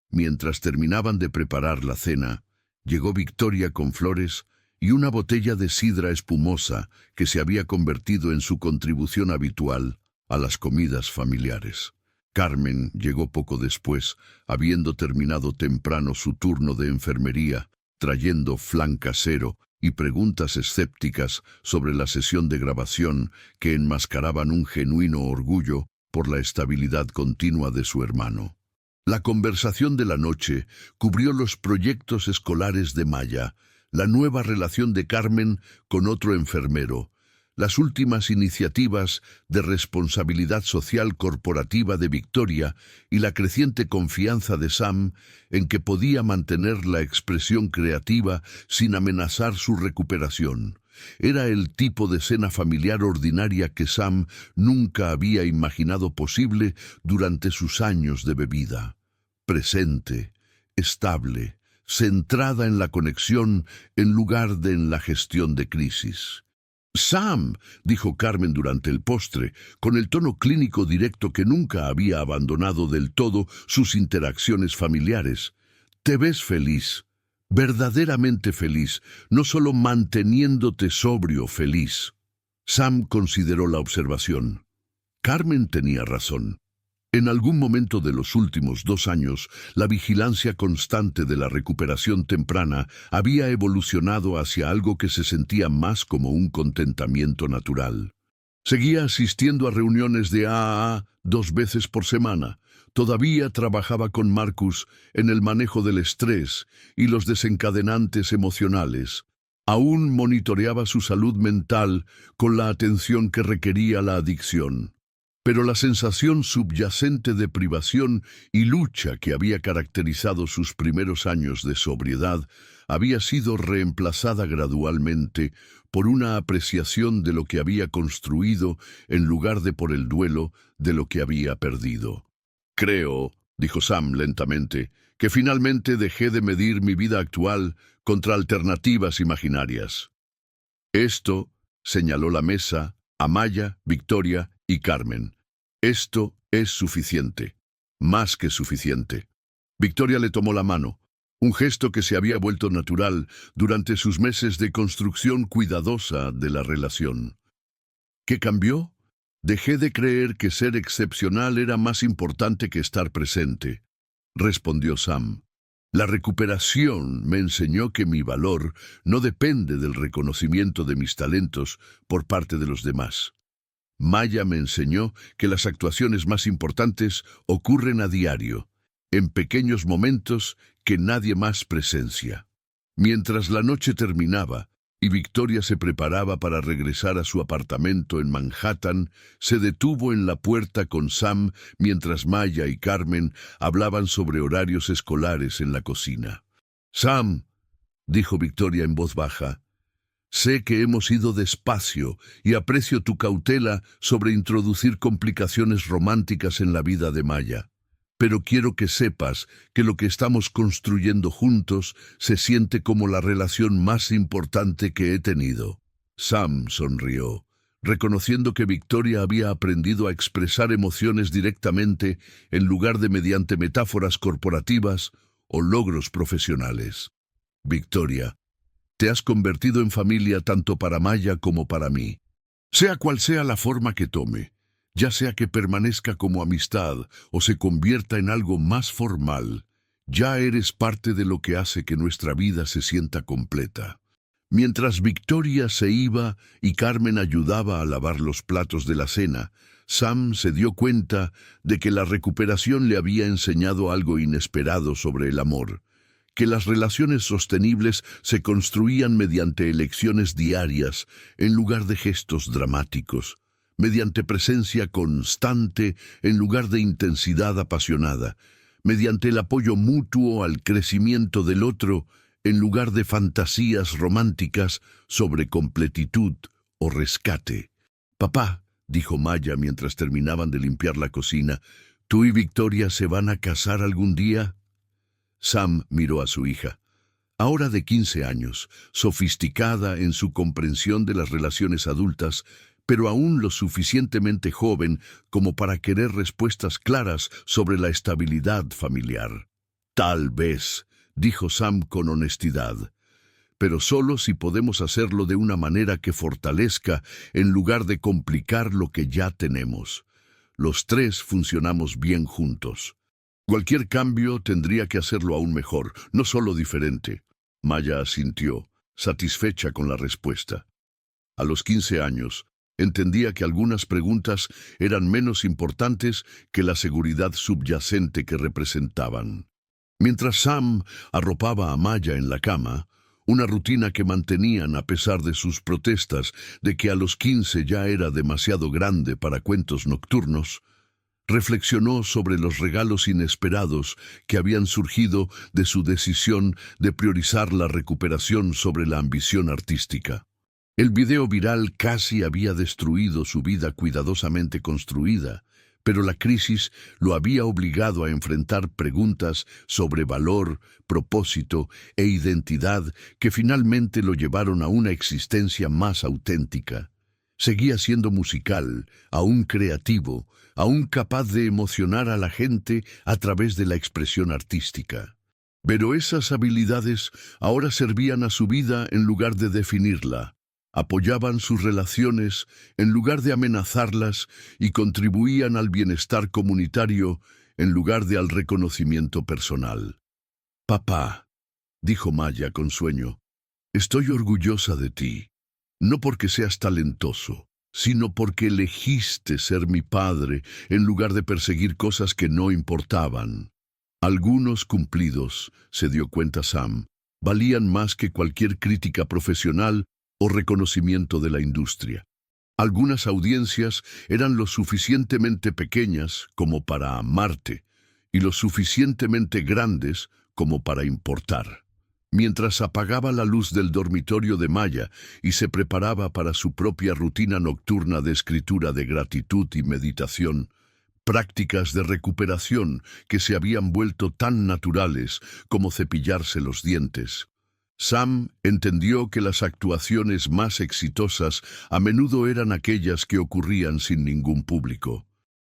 Mientras terminaban de preparar la cena, llegó Victoria con flores y una botella de sidra espumosa que se había convertido en su contribución habitual a las comidas familiares. Carmen llegó poco después, habiendo terminado temprano su turno de enfermería, trayendo flan casero y preguntas escépticas sobre la sesión de grabación que enmascaraban un genuino orgullo por la estabilidad continua de su hermano. La conversación de la noche cubrió los proyectos escolares de Maya, la nueva relación de Carmen con otro enfermero, las últimas iniciativas de responsabilidad social corporativa de Victoria y la creciente confianza de Sam en que podía mantener la expresión creativa sin amenazar su recuperación. Era el tipo de cena familiar ordinaria que Sam nunca había imaginado posible durante sus años de bebida. presente, estable, centrada en la conexión en lugar de en la gestión de crisis. «Sam», dijo Carmen durante el postre, con el tono clínico directo que nunca había abandonado del todo sus interacciones familiares, «te ves feliz, verdaderamente feliz, no solo manteniéndote sobrio feliz». Sam consideró la observación. Carmen tenía razón. En algún momento de los últimos 2 años, la vigilancia constante de la recuperación temprana había evolucionado hacia algo que se sentía más como un contentamiento natural. Seguía asistiendo a reuniones de AAA 2 veces por semana. Todavía trabajaba con Marcus en el manejo del estrés y los desencadenantes emocionales. Aún monitoreaba su salud mental con la atención que requería la adicción. Pero la sensación subyacente de privación y lucha que había caracterizado sus primeros años de sobriedad había sido reemplazada gradualmente por una apreciación de lo que había construido en lugar de por el duelo de lo que había perdido. «Creo», dijo Sam lentamente, «que finalmente dejé de medir mi vida actual contra alternativas imaginarias». Esto, señaló la mesa, Amaya, Victoria y Carmen. «Esto es suficiente, más que suficiente». Victoria le tomó la mano, un gesto que se había vuelto natural durante sus meses de construcción cuidadosa de la relación. ¿Qué cambió? «Dejé de creer que ser excepcional era más importante que estar presente», respondió Sam. «La recuperación me enseñó que mi valor no depende del reconocimiento de mis talentos por parte de los demás. Maya me enseñó que las actuaciones más importantes ocurren a diario, en pequeños momentos que nadie más presencia». Mientras la noche terminaba y Victoria se preparaba para regresar a su apartamento en Manhattan, se detuvo en la puerta con Sam mientras Maya y Carmen hablaban sobre horarios escolares en la cocina. «Sam», dijo Victoria en voz baja, «sé que hemos ido despacio y aprecio tu cautela sobre introducir complicaciones románticas en la vida de Maya. Pero quiero que sepas que lo que estamos construyendo juntos se siente como la relación más importante que he tenido». Sam sonrió, reconociendo que Victoria había aprendido a expresar emociones directamente en lugar de mediante metáforas corporativas o logros profesionales. «Victoria, te has convertido en familia tanto para Maya como para mí. Sea cual sea la forma que tome, ya sea que permanezca como amistad o se convierta en algo más formal, ya eres parte de lo que hace que nuestra vida se sienta completa». Mientras Victoria se iba y Carmen ayudaba a lavar los platos de la cena, Sam se dio cuenta de que la recuperación le había enseñado algo inesperado sobre el amor, que las relaciones sostenibles se construían mediante elecciones diarias en lugar de gestos dramáticos, mediante presencia constante en lugar de intensidad apasionada, mediante el apoyo mutuo al crecimiento del otro en lugar de fantasías románticas sobre completitud o rescate. «Papá», dijo Maya mientras terminaban de limpiar la cocina, «¿tú y Victoria se van a casar algún día?» Sam miró a su hija, ahora de 15 años, sofisticada en su comprensión de las relaciones adultas, pero aún lo suficientemente joven como para querer respuestas claras sobre la estabilidad familiar. «Tal vez», dijo Sam con honestidad, «pero solo si podemos hacerlo de una manera que fortalezca en lugar de complicar lo que ya tenemos. Los 3 funcionamos bien juntos. Cualquier cambio tendría que hacerlo aún mejor, no solo diferente». Maya asintió, satisfecha con la respuesta. A los 15 años, entendía que algunas preguntas eran menos importantes que la seguridad subyacente que representaban. Mientras Sam arropaba a Maya en la cama, una rutina que mantenían a pesar de sus protestas de que a los 15 ya era demasiado grande para cuentos nocturnos, reflexionó sobre los regalos inesperados que habían surgido de su decisión de priorizar la recuperación sobre la ambición artística. El video viral casi había destruido su vida cuidadosamente construida, pero la crisis lo había obligado a enfrentar preguntas sobre valor, propósito e identidad que finalmente lo llevaron a una existencia más auténtica. Seguía siendo musical, aún creativo, aún capaz de emocionar a la gente a través de la expresión artística. Pero esas habilidades ahora servían a su vida en lugar de definirla. Apoyaban sus relaciones en lugar de amenazarlas y contribuían al bienestar comunitario en lugar de al reconocimiento personal. «Papá», dijo Maya con sueño, «estoy orgullosa de ti, no porque seas talentoso, sino porque elegiste ser mi padre en lugar de perseguir cosas que no importaban». Algunos cumplidos, se dio cuenta Sam, valían más que cualquier crítica profesional o reconocimiento de la industria. Algunas audiencias eran lo suficientemente pequeñas como para amarte y lo suficientemente grandes como para importar. Mientras apagaba la luz del dormitorio de Maya y se preparaba para su propia rutina nocturna de escritura de gratitud y meditación, prácticas de recuperación que se habían vuelto tan naturales como cepillarse los dientes, Sam entendió que las actuaciones más exitosas a menudo eran aquellas que ocurrían sin ningún público.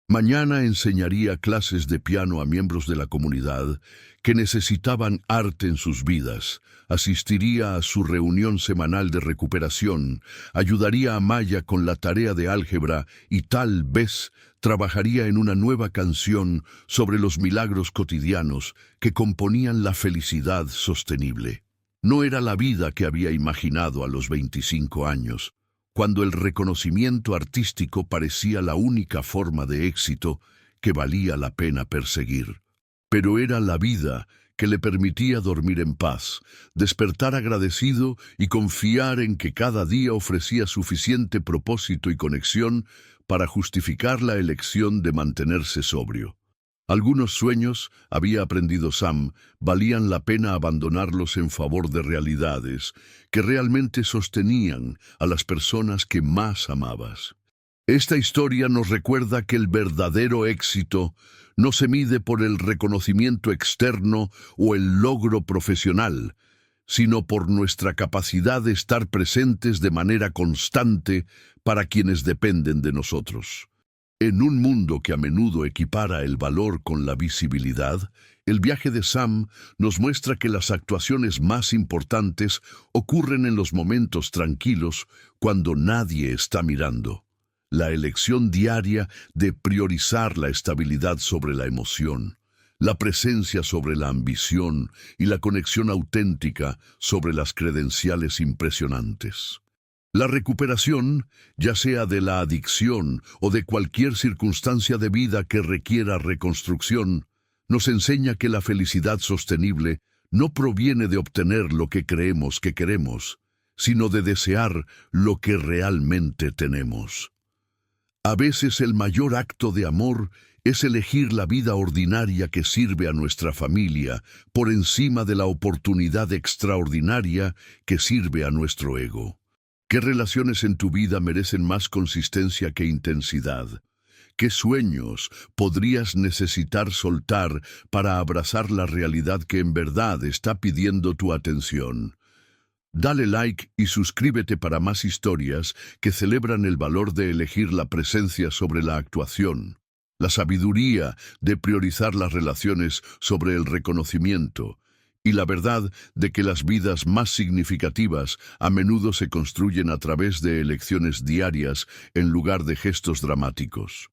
Mañana enseñaría clases de piano a miembros de la comunidad que necesitaban arte en sus vidas, asistiría a su reunión semanal de recuperación, ayudaría a Maya con la tarea de álgebra y tal vez trabajaría en una nueva canción sobre los milagros cotidianos que componían la felicidad sostenible. No era la vida que había imaginado a los 25 años, cuando el reconocimiento artístico parecía la única forma de éxito que valía la pena perseguir. Pero era la vida que le permitía dormir en paz, despertar agradecido y confiar en que cada día ofrecía suficiente propósito y conexión para justificar la elección de mantenerse sobrio. Algunos sueños, había aprendido Sam, valían la pena abandonarlos en favor de realidades que realmente sostenían a las personas que más amabas. Esta historia nos recuerda que el verdadero éxito no se mide por el reconocimiento externo o el logro profesional, sino por nuestra capacidad de estar presentes de manera constante para quienes dependen de nosotros. En un mundo que a menudo equipara el valor con la visibilidad, el viaje de Sam nos muestra que las actuaciones más importantes ocurren en los momentos tranquilos cuando nadie está mirando. La elección diaria de priorizar la estabilidad sobre la emoción, la presencia sobre la ambición y la conexión auténtica sobre las credenciales impresionantes. La recuperación, ya sea de la adicción o de cualquier circunstancia de vida que requiera reconstrucción, nos enseña que la felicidad sostenible no proviene de obtener lo que creemos que queremos, sino de desear lo que realmente tenemos. A veces el mayor acto de amor es elegir la vida ordinaria que sirve a nuestra familia por encima de la oportunidad extraordinaria que sirve a nuestro ego. ¿Qué relaciones en tu vida merecen más consistencia que intensidad? ¿Qué sueños podrías necesitar soltar para abrazar la realidad que en verdad está pidiendo tu atención? Dale like y suscríbete para más historias que celebran el valor de elegir la presencia sobre la actuación, la sabiduría de priorizar las relaciones sobre el reconocimiento, y la verdad de que las vidas más significativas a menudo se construyen a través de elecciones diarias en lugar de gestos dramáticos.